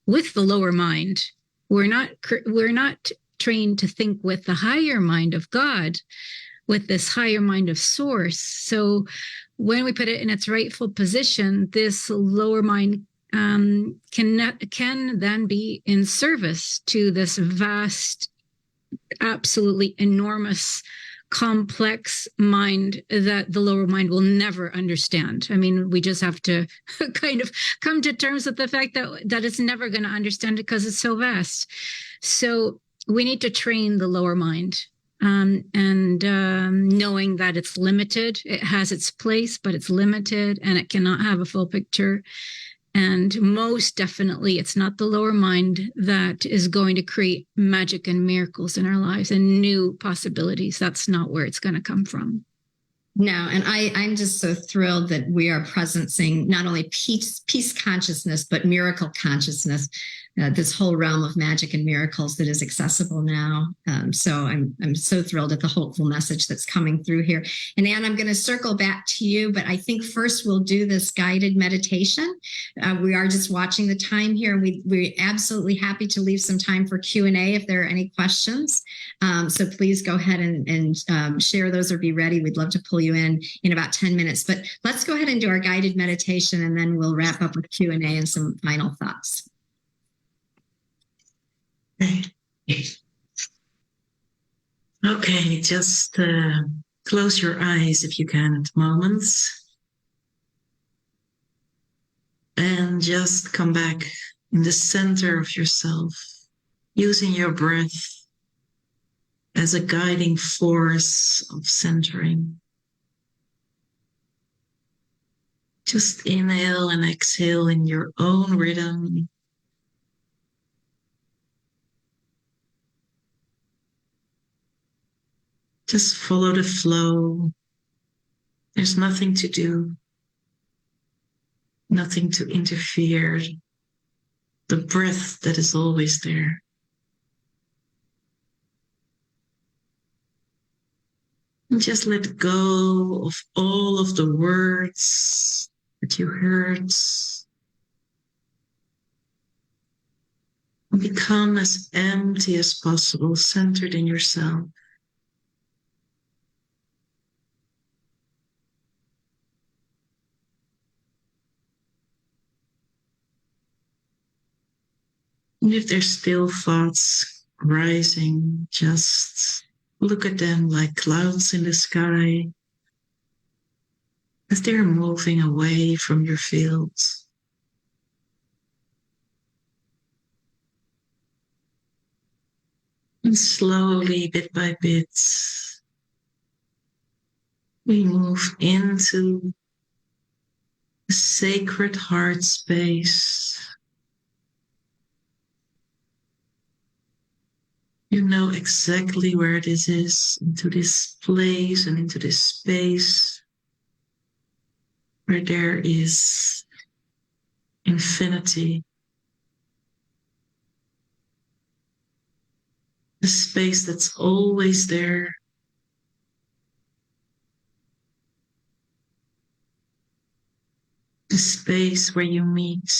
with the lower mind. We're not trained to think with the higher mind of God, with this higher mind of source. So when we put it in its rightful position, this lower mind can then be in service to this vast, absolutely enormous, complex mind that the lower mind will never understand. I mean, we just have to kind of come to terms with the fact that it's never going to understand it because it's so vast. So we need to train the lower mind, and knowing that it's limited. It has its place, but it's limited, and it cannot have a full picture. And most definitely, it's not the lower mind that is going to create magic and miracles in our lives and new possibilities. That's not where it's going to come from. No, and I'm just so thrilled that we are presencing not only peace consciousness, but miracle consciousness, this whole realm of magic and miracles that is accessible now. So I'm so thrilled at the hopeful message that's coming through here. And Anne, I'm going to circle back to you, but I think first we'll do this guided meditation. We are just watching the time here, and we're absolutely happy to leave some time for Q&A if there are any questions. So please go ahead and share those or be ready. We'd love to pull you in about 10 minutes. But let's go ahead and do our guided meditation, and then we'll wrap up with Q&A and some final thoughts. Okay, just close your eyes if you can at the moment. And just come back in the center of yourself, using your breath as a guiding force of centering. Just inhale and exhale in your own rhythm. Just follow the flow. There's nothing to do, nothing to interfere. The breath that is always there. And just let go of all of the words that you heard. And become as empty as possible, centered in yourself. And if there's still thoughts rising, just look at them like clouds in the sky as they're moving away from your fields. And slowly, bit by bit, we move into the sacred heart space. You know exactly where this is, into this place and into this space where there is infinity. A space that's always there. A space where you meet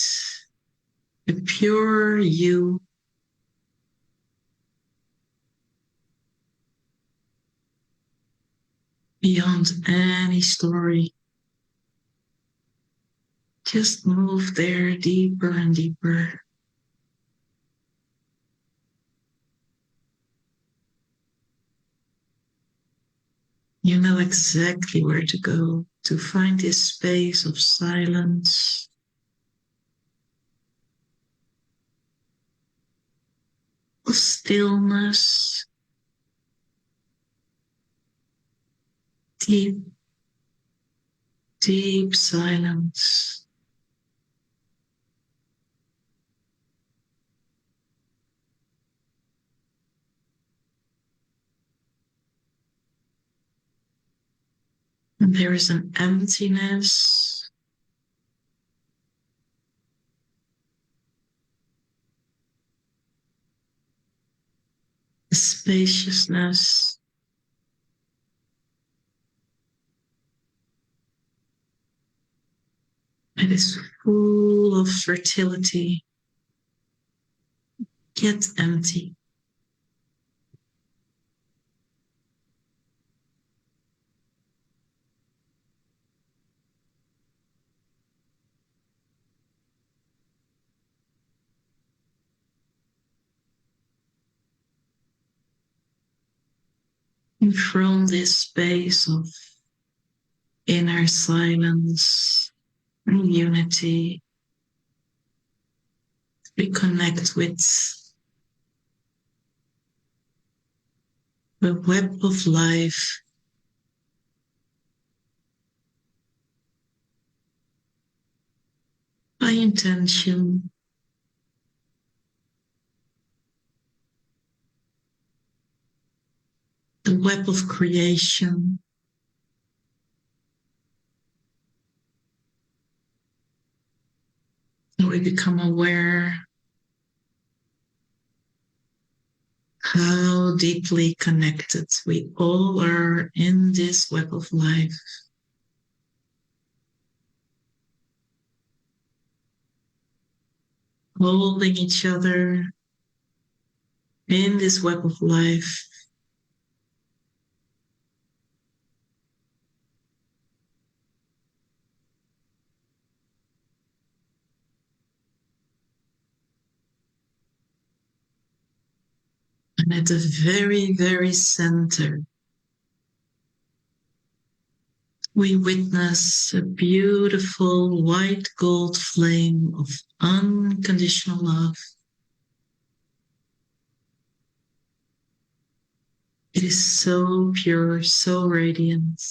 the pure you. Beyond any story, Just move there deeper and deeper. You know exactly where to go to find this space of silence, of stillness, deep, deep silence. And there is an emptiness, a spaciousness, it is full of fertility, yet empty. And from this space of inner silence and unity, we connect with the web of life, by intention, the web of creation, and we become aware how deeply connected we all are in this web of life. Holding each other in this web of life. And at the very, very center, we witness a beautiful white gold flame of unconditional love. It is so pure, so radiant.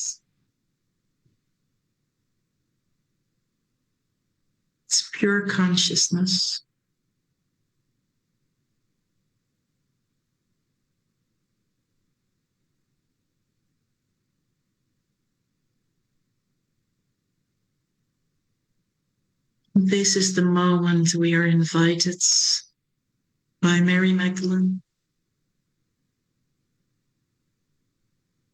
It's pure consciousness. This is the moment we are invited by Mary Magdalene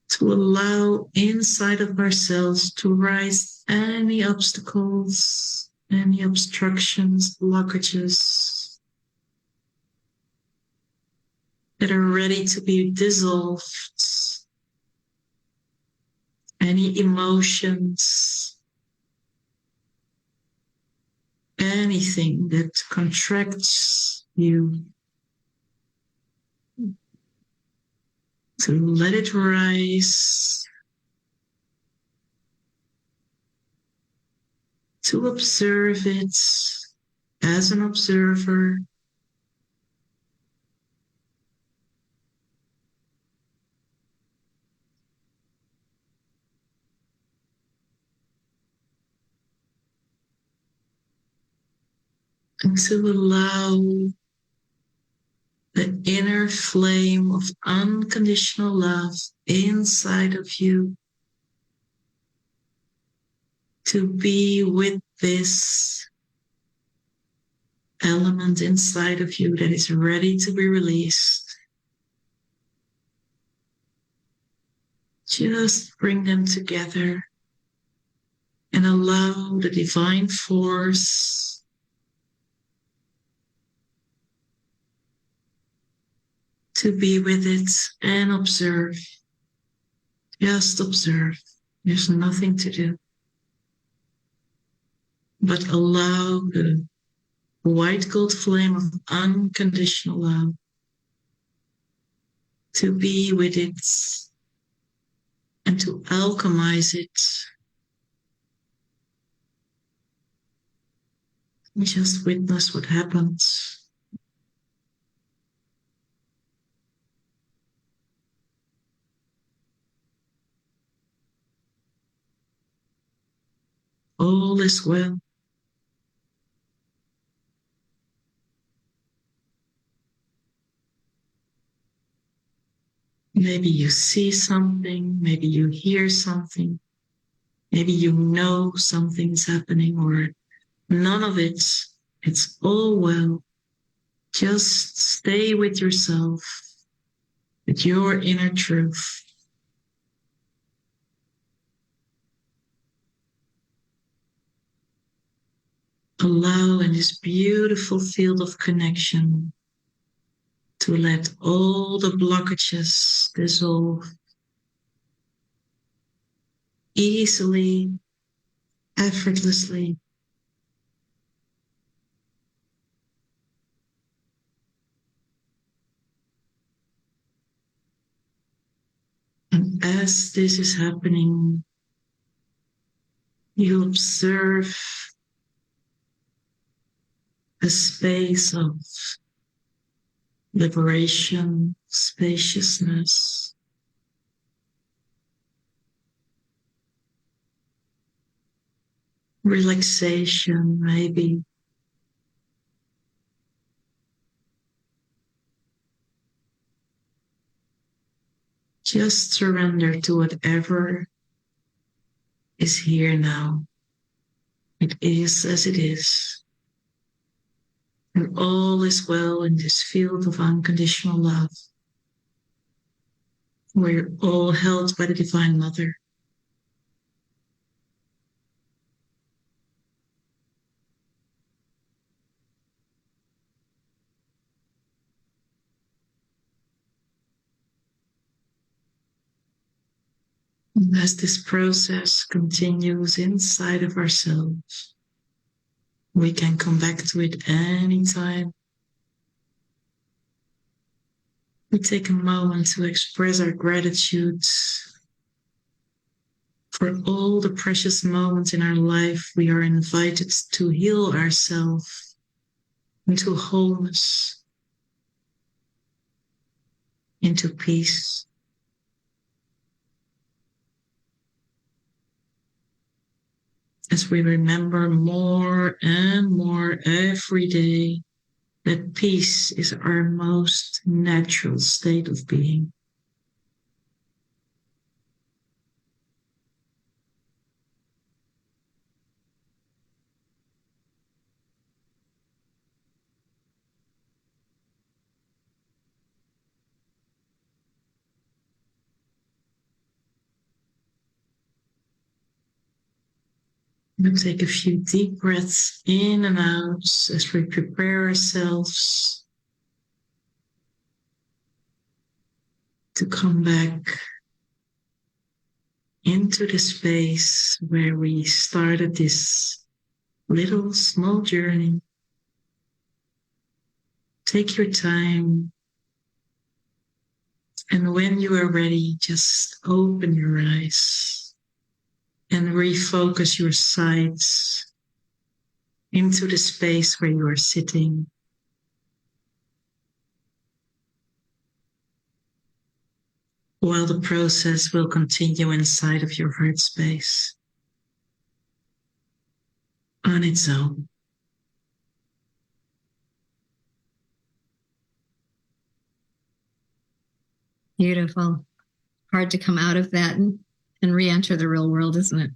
to allow inside of ourselves to rise any obstacles, any obstructions, blockages that are ready to be dissolved, any emotions, anything that contracts you, to let it rise, to observe it as an observer, and to allow the inner flame of unconditional love inside of you to be with this element inside of you that is ready to be released. Just bring them together and allow the divine force to be with it and observe. Just observe. There's nothing to do. but allow the white gold flame of unconditional love to be with it and to alchemize it. Just witness what happens. All is well. Maybe you see something, maybe you hear something, maybe you know something's happening, or none of it. It's all well. Just stay with yourself, with your inner truth. Allow in this beautiful field of connection to let all the blockages dissolve easily, effortlessly. And as this is happening, you observe a space of liberation, spaciousness, relaxation, maybe. Just surrender to whatever is here now. It is as it is. And all is well in this field of unconditional love. We're all held by the Divine Mother. And as this process continues inside of ourselves, we can come back to it anytime. We take a moment to express our gratitude for all the precious moments in our life we are invited to heal ourselves into wholeness, into peace. As we remember more and more every day that peace is our most natural state of being. We'll take a few deep breaths in and out as we prepare ourselves to come back into the space where we started this little small journey. Take your time, and when you are ready, just open your eyes and refocus your sights into the space where you are sitting. While the process will continue inside of your heart space on its own. Beautiful. Hard to come out of that and re-enter the real world, isn't it?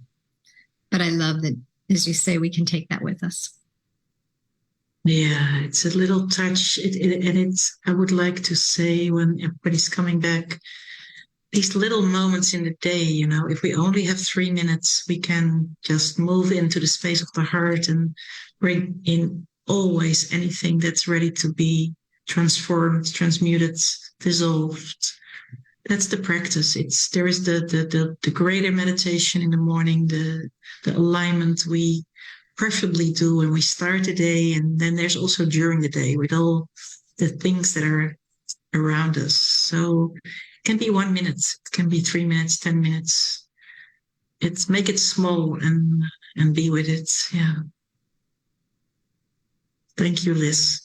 But I love that, as you say, we can take that with us. Yeah, it's a little touch. I would like to say, when everybody's coming back, these little moments in the day, if we only have 3 minutes, we can just move into the space of the heart and bring in always anything that's ready to be transformed, transmuted, dissolved. That's the practice. There is the greater meditation in the morning, the alignment. We preferably do when we start the day. And then there's also during the day with all the things that are around us. So it can be 1 minute, it can be 3 minutes, 10 minutes. Make it small and be with it. Yeah. Thank you, Liz.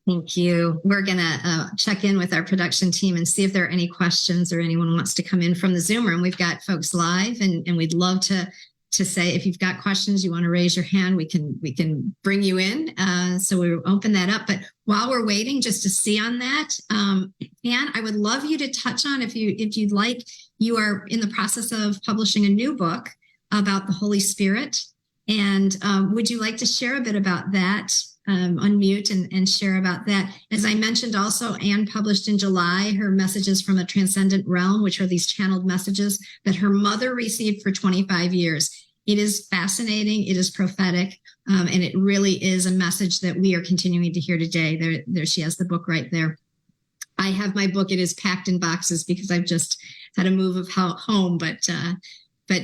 Thank you. We're going to check in with our production team and see if there are any questions or anyone wants to come in from the Zoom room. We've got folks live, and we'd love to say if you've got questions, you want to raise your hand, we can bring you in. So we'll open that up. But while we're waiting just to see on that, Anne, I would love you to touch on, if you'd like, you are in the process of publishing a new book about the Holy Spirit. And would you like to share a bit about that? Unmute and share about that. As I mentioned also, Anne published in July her Messages from a Transcendent Realm, which are these channeled messages that her mother received for 25 years. It is fascinating. It is prophetic. And it really is a message that we are continuing to hear today. There she has the book right there. I have my book. It is packed in boxes because I've just had a move of home, but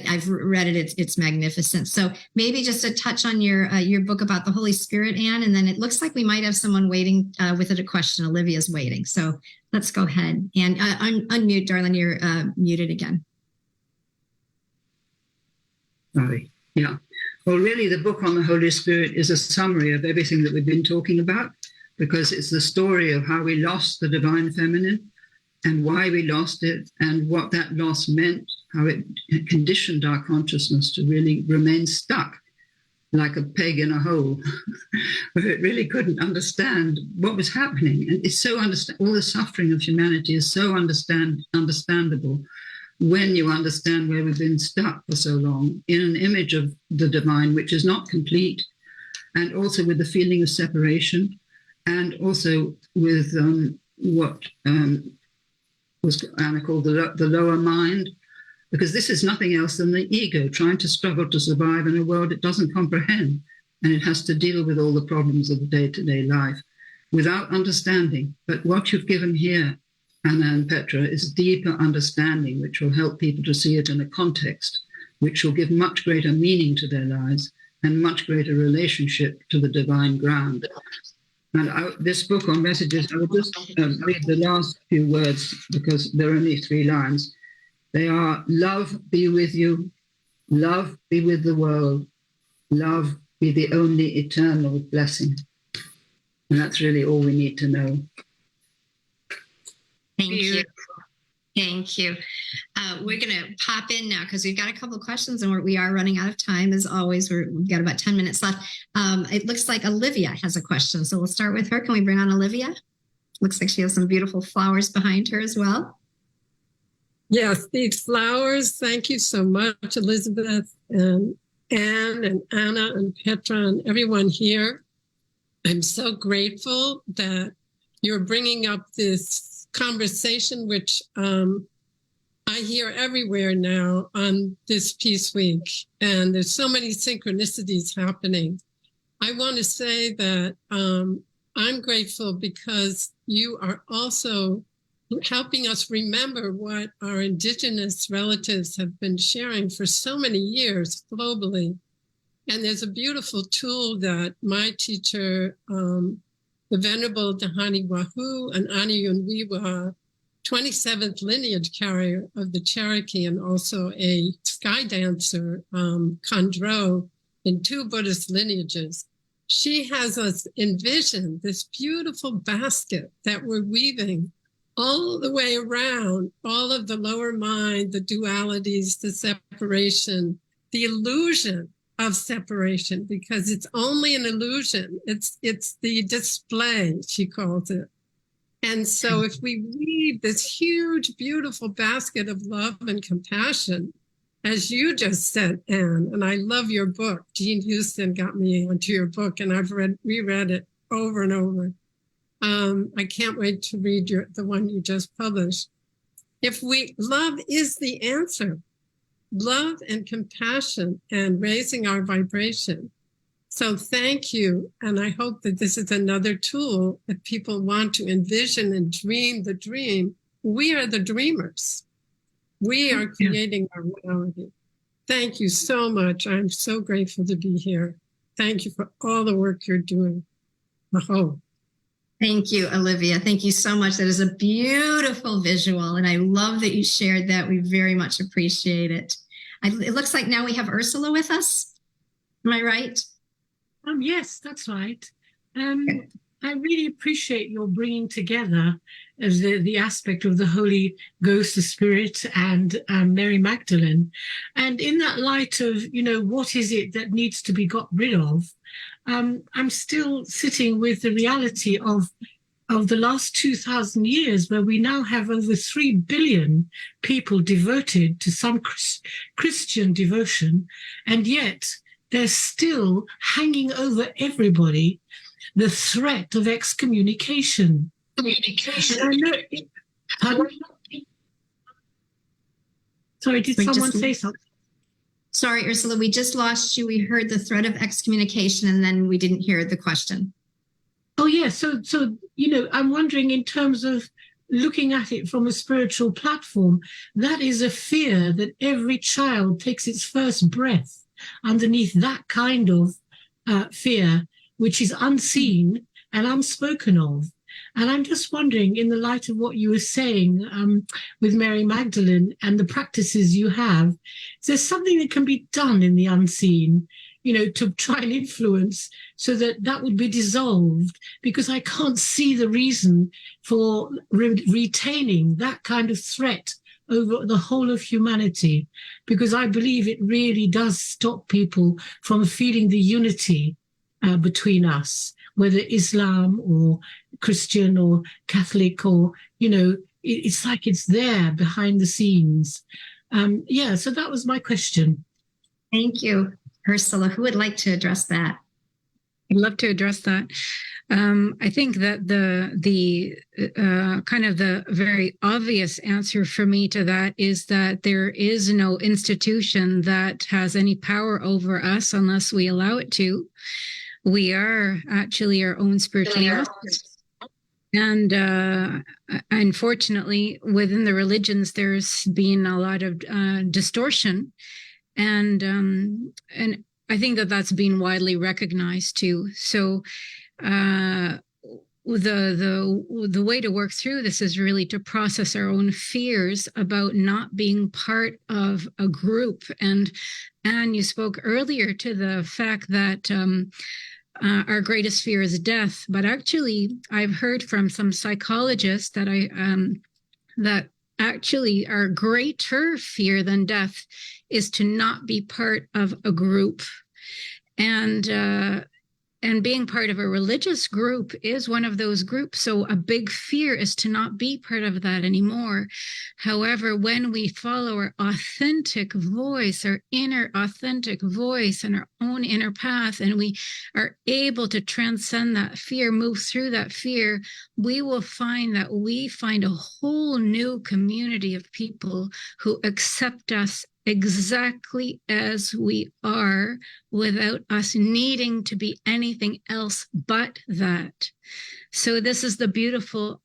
I've read it. It's magnificent. So maybe just a touch on your book about the Holy Spirit, Anne, and then it looks like we might have someone waiting with a question. Olivia's waiting. So let's go ahead and unmute, darling. You're muted again. Sorry. Yeah. Well, really, the book on the Holy Spirit is a summary of everything that we've been talking about, because it's the story of how we lost the divine feminine and why we lost it and what that loss meant, how it conditioned our consciousness to really remain stuck like a peg in a hole, where it really couldn't understand what was happening. And it's so all the suffering of humanity is so understandable when you understand where we've been stuck for so long in an image of the divine, which is not complete, and also with the feeling of separation, and also with what was Anna called the lower mind, because this is nothing else than the ego trying to struggle to survive in a world it doesn't comprehend, and it has to deal with all the problems of the day-to-day life without understanding. But what you've given here, Anna and Petra, is deeper understanding, which will help people to see it in a context, which will give much greater meaning to their lives and much greater relationship to the divine ground. And this book on messages, I will just read the last few words because there are only 3 lines. They are: love be with you, love be with the world, love be the only eternal blessing. And that's really all we need to know. Thank you. Thank you. We're going to pop in now because we've got a couple of questions and we are running out of time. As always, we've got about 10 minutes left. It looks like Olivia has a question, so we'll start with her. Can we bring on Olivia? Looks like she has some beautiful flowers behind her as well. Yes, these flowers. Thank you so much, Elizabeth and Anne and Anna and Petra and everyone here. I'm so grateful that you're bringing up this conversation, which I hear everywhere now on this Peace Week, and there's so many synchronicities happening. I want to say that I'm grateful because you are also helping us remember what our Indigenous relatives have been sharing for so many years globally. And there's a beautiful tool that my teacher, the Venerable Dahani Wahu and Aniyunwiwa, 27th lineage carrier of the Cherokee and also a sky dancer, Khandro, in 2 Buddhist lineages. She has us envision this beautiful basket that we're weaving all the way around all of the lower mind, the dualities, the separation, the illusion of separation, because it's only an illusion. It's the display, she calls it. And so if we weave this huge, beautiful basket of love and compassion, as you just said, Anne, and I love your book. Jean Houston got me onto your book, and I've reread it over and over. I can't wait to read the one you just published. Love is the answer. Love and compassion and raising our vibration. So thank you. And I hope that this is another tool if people want to envision and dream the dream. We are the dreamers. We are creating our reality. Thank you so much. I'm so grateful to be here. thank you for all the work you're doing. Oh. Thank you, Olivia. Thank you so much. That is a beautiful visual, and I love that you shared that. We very much appreciate it. It looks like now we have Ursula with us. Am I right? Yes, that's right. I really appreciate your bringing together the aspect of the Holy Ghost, the Spirit, and Mary Magdalene. And in that light of, what is it that needs to be got rid of, I'm still sitting with the reality of the last 2,000 years, where we now have over 3 billion people devoted to some Christian devotion, and yet there's still hanging over everybody the threat of excommunication. Sorry, did someone say something? Sorry, Ursula, we just lost you. We heard the threat of excommunication, and then we didn't hear the question. Oh, yeah. So I'm wondering, in terms of looking at it from a spiritual platform, that is a fear that every child takes its first breath underneath that kind of fear, which is unseen and unspoken of. And I'm just wondering, in the light of what you were saying with Mary Magdalene and the practices you have, is there something that can be done in the unseen, to try and influence so that that would be dissolved? Because I can't see the reason for retaining that kind of threat over the whole of humanity, because I believe it really does stop people from feeling the unity between us, whether Islam or Christian or Catholic, or, it's like it's there behind the scenes. So that was my question. Thank you, Ursula. Who would like to address that? I'd love to address that. I think that the kind of the very obvious answer for me to that is that there is no institution that has any power over us unless we allow it to. We are actually our own spiritual masters. And unfortunately, within the religions, there's been a lot of distortion, and I think that that's been widely recognized too. So the way to work through this is really to process our own fears about not being part of a group. And you spoke earlier to the fact that our greatest fear is death, but actually I've heard from some psychologists that that actually our greater fear than death is to not be part of a group. And being part of a religious group is one of those groups. So a big fear is to not be part of that anymore. However, when we follow our authentic voice, our inner authentic voice and our own inner path, and we are able to transcend that fear, move through that fear, we will find that we find a whole new community of people who accept us exactly as we are, without us needing to be anything else but that. So this is the beautiful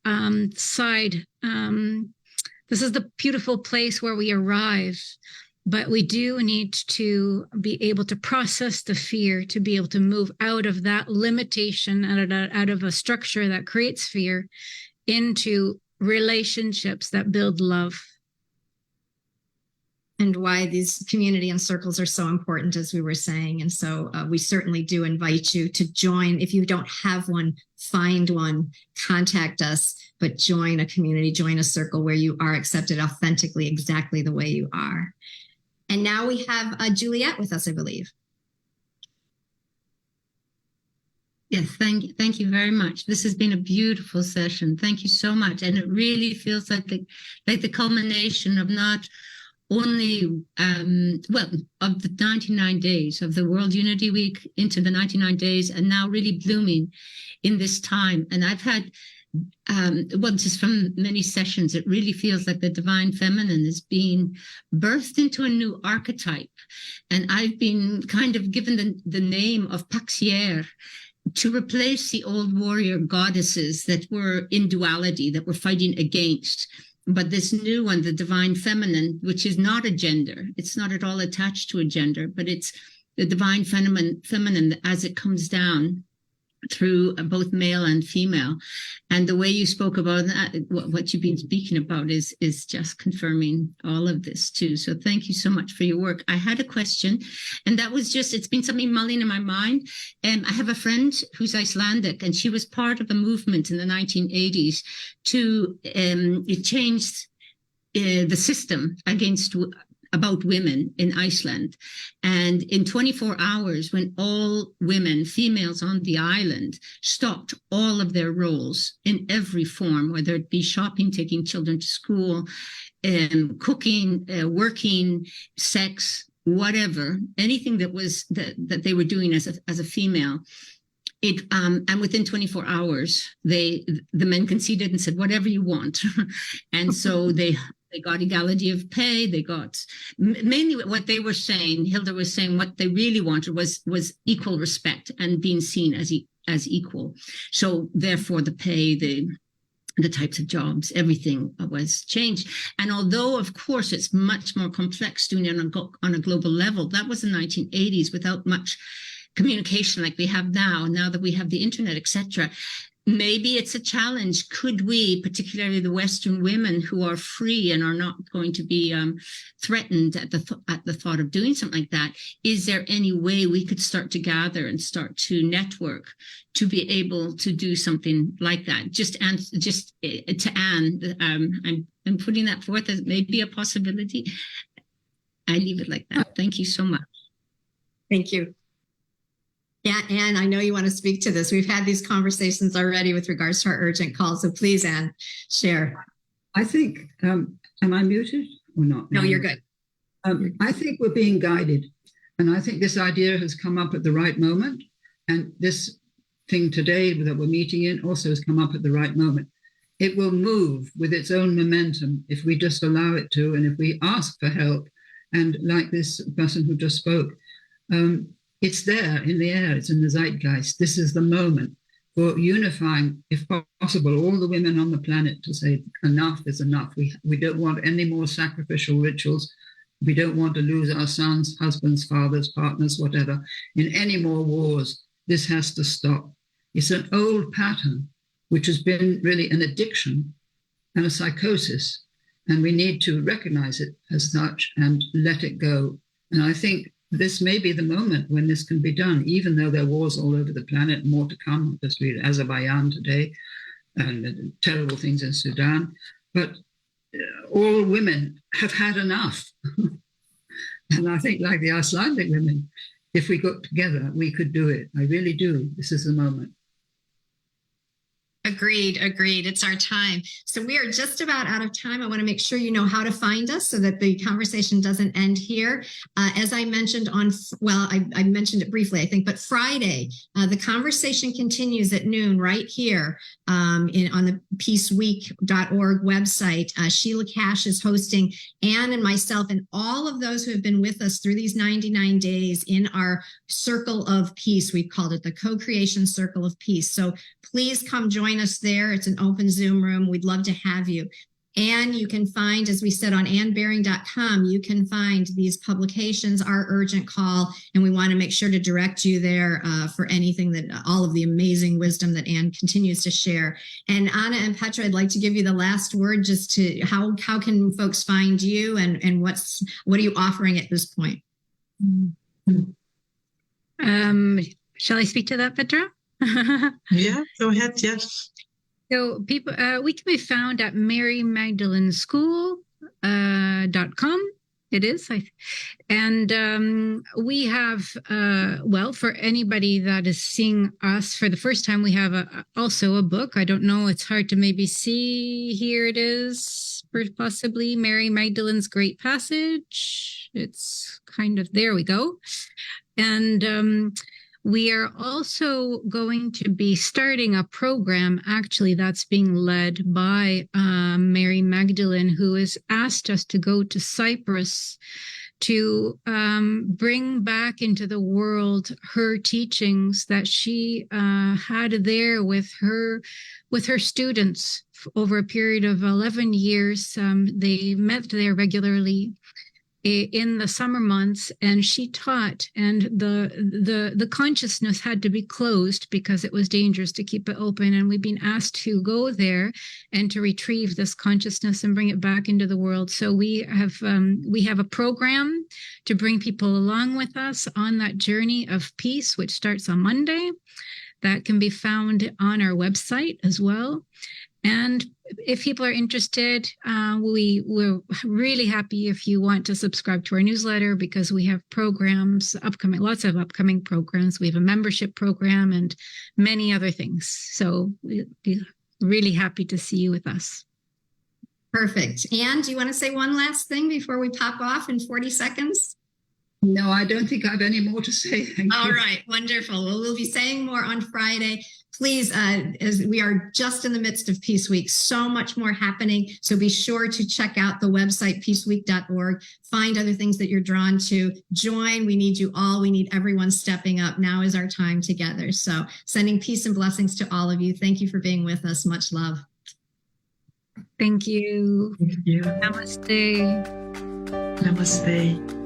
side. This is the beautiful place where we arrive. But we do need to be able to process the fear, to be able to move out of that limitation, out of a structure that creates fear, into relationships that build love. And why these community and circles are so important, as we were saying. And so we certainly do invite you to join. If you don't have one, find one, contact us, but join a community, join a circle where you are accepted authentically, exactly the way you are. And now we have Juliet with us, I believe. Yes, thank you very much. This has been a beautiful session. Thank you so much. And it really feels like the culmination of not only, of the 99 days of the World Unity Week into the 99 days, and now really blooming in this time. And I've had, just from many sessions, it really feels like the divine feminine is being birthed into a new archetype. And I've been kind of given the name of Paxier, to replace the old warrior goddesses that were in duality, that were fighting against. But this new one, the divine feminine, which is not a gender, it's not at all attached to a gender, but it's the divine feminine as it comes down through both male and female. And the way you spoke about that, what you've been speaking about is just confirming all of this too. So thank you so much for your work. I had a question, and that was just, it's been something mulling in my mind. I have a friend who's Icelandic, and she was part of a movement in the 1980s to change the system about women in Iceland. And in 24 hours, when all women, females on the island, stopped all of their roles in every form, whether it be shopping, taking children to school, cooking, working, sex, whatever, anything that they were doing as a female. And within 24 hours, the men conceded and said, whatever you want. And so they got equality of pay. They got mainly what they were saying. Hilda was saying what they really wanted was equal respect and being seen as equal. So therefore, the pay, the types of jobs, everything was changed. And although, of course, it's much more complex doing it on a global level, that was the 1980s without much communication like we have now that we have the internet, etc. Maybe it's a challenge. Could we, particularly the Western women who are free and are not going to be threatened at the thought of doing something like that, is there any way we could start to gather and start to network to be able to do something like that? Just to Anne, I'm putting that forth as maybe a possibility. I leave it like that. Thank you so much. Thank you. Yeah, Anne, I know you want to speak to this. We've had these conversations already with regards to our urgent call. So please, Anne, share. I think, am I muted or not? No, you're good. I think we're being guided. And I think this idea has come up at the right moment. And this thing today that we're meeting in also has come up at the right moment. It will move with its own momentum if we just allow it to, and if we ask for help. And like this person who just spoke, it's there in the air, it's in the zeitgeist. This is the moment for unifying, if possible, all the women on the planet to say, enough is enough. We don't want any more sacrificial rituals. We don't want to lose our sons, husbands, fathers, partners, whatever, in any more wars. This has to stop. It's an old pattern, which has been really an addiction and a psychosis. And we need to recognize it as such and let it go. And I think this may be the moment when this can be done, even though there are wars all over the planet, more to come. Just read Azerbaijan today and terrible things in Sudan. But all women have had enough. And I think, like the Icelandic women, if we got together, we could do it. I really do. This is the moment. Agreed. It's our time. So we are just about out of time. I want to make sure you know how to find us so that the conversation doesn't end here. As I mentioned I mentioned it briefly, I think, but Friday, the conversation continues at noon right here on the peaceweek.org website. Sheila Cash is hosting Anne and myself and all of those who have been with us through these 99 days in our Circle of Peace. We've called it the Co-Creation Circle of Peace. So please come join us there. It's an open Zoom room. We'd love to have you. And you can find, as we said, on annbearing.com, you can find these publications, our urgent call, and we want to make sure to direct you there for anything all of the amazing wisdom that Anne continues to share. And Anna and Petra, I'd like to give you the last word, just to how can folks find you and what are you offering at this point? Shall I speak to that, Petra? Yeah, go ahead. Yes. So people, we can be found at marymagdalenschool.com. It is. And we have, for anybody that is seeing us for the first time, we have also a book. I don't know. It's hard to maybe see. Here it is, possibly Mary Magdalene's Great Passage. It's kind of, there we go. And we are also going to be starting a program, actually, that's being led by Mary Magdalene, who has asked us to go to Cyprus to bring back into the world her teachings that she had there with her students over a period of 11 years. They met there regularly. in the summer months, and she taught, and the consciousness had to be closed because it was dangerous to keep it open, and we've been asked to go there and to retrieve this consciousness and bring it back into the world. So we have a program to bring people along with us on that journey of peace, which starts on Monday. That can be found on our website as well. And if people are interested, we're really happy if you want to subscribe to our newsletter, because we have programs upcoming, lots of upcoming programs. We have a membership program and many other things. So we'd be really happy to see you with us. Perfect. Anne, do you want to say one last thing before we pop off in 40 seconds? No, I don't think I have any more to say. Thank you. All right, wonderful. Well, we'll be saying more on Friday. Please, as we are just in the midst of Peace Week, so much more happening. So be sure to check out the website, peaceweek.org. Find other things that you're drawn to. Join. We need you all. We need everyone stepping up. Now is our time together. So sending peace and blessings to all of you. Thank you for being with us. Much love. Thank you. Thank you. Namaste. Namaste.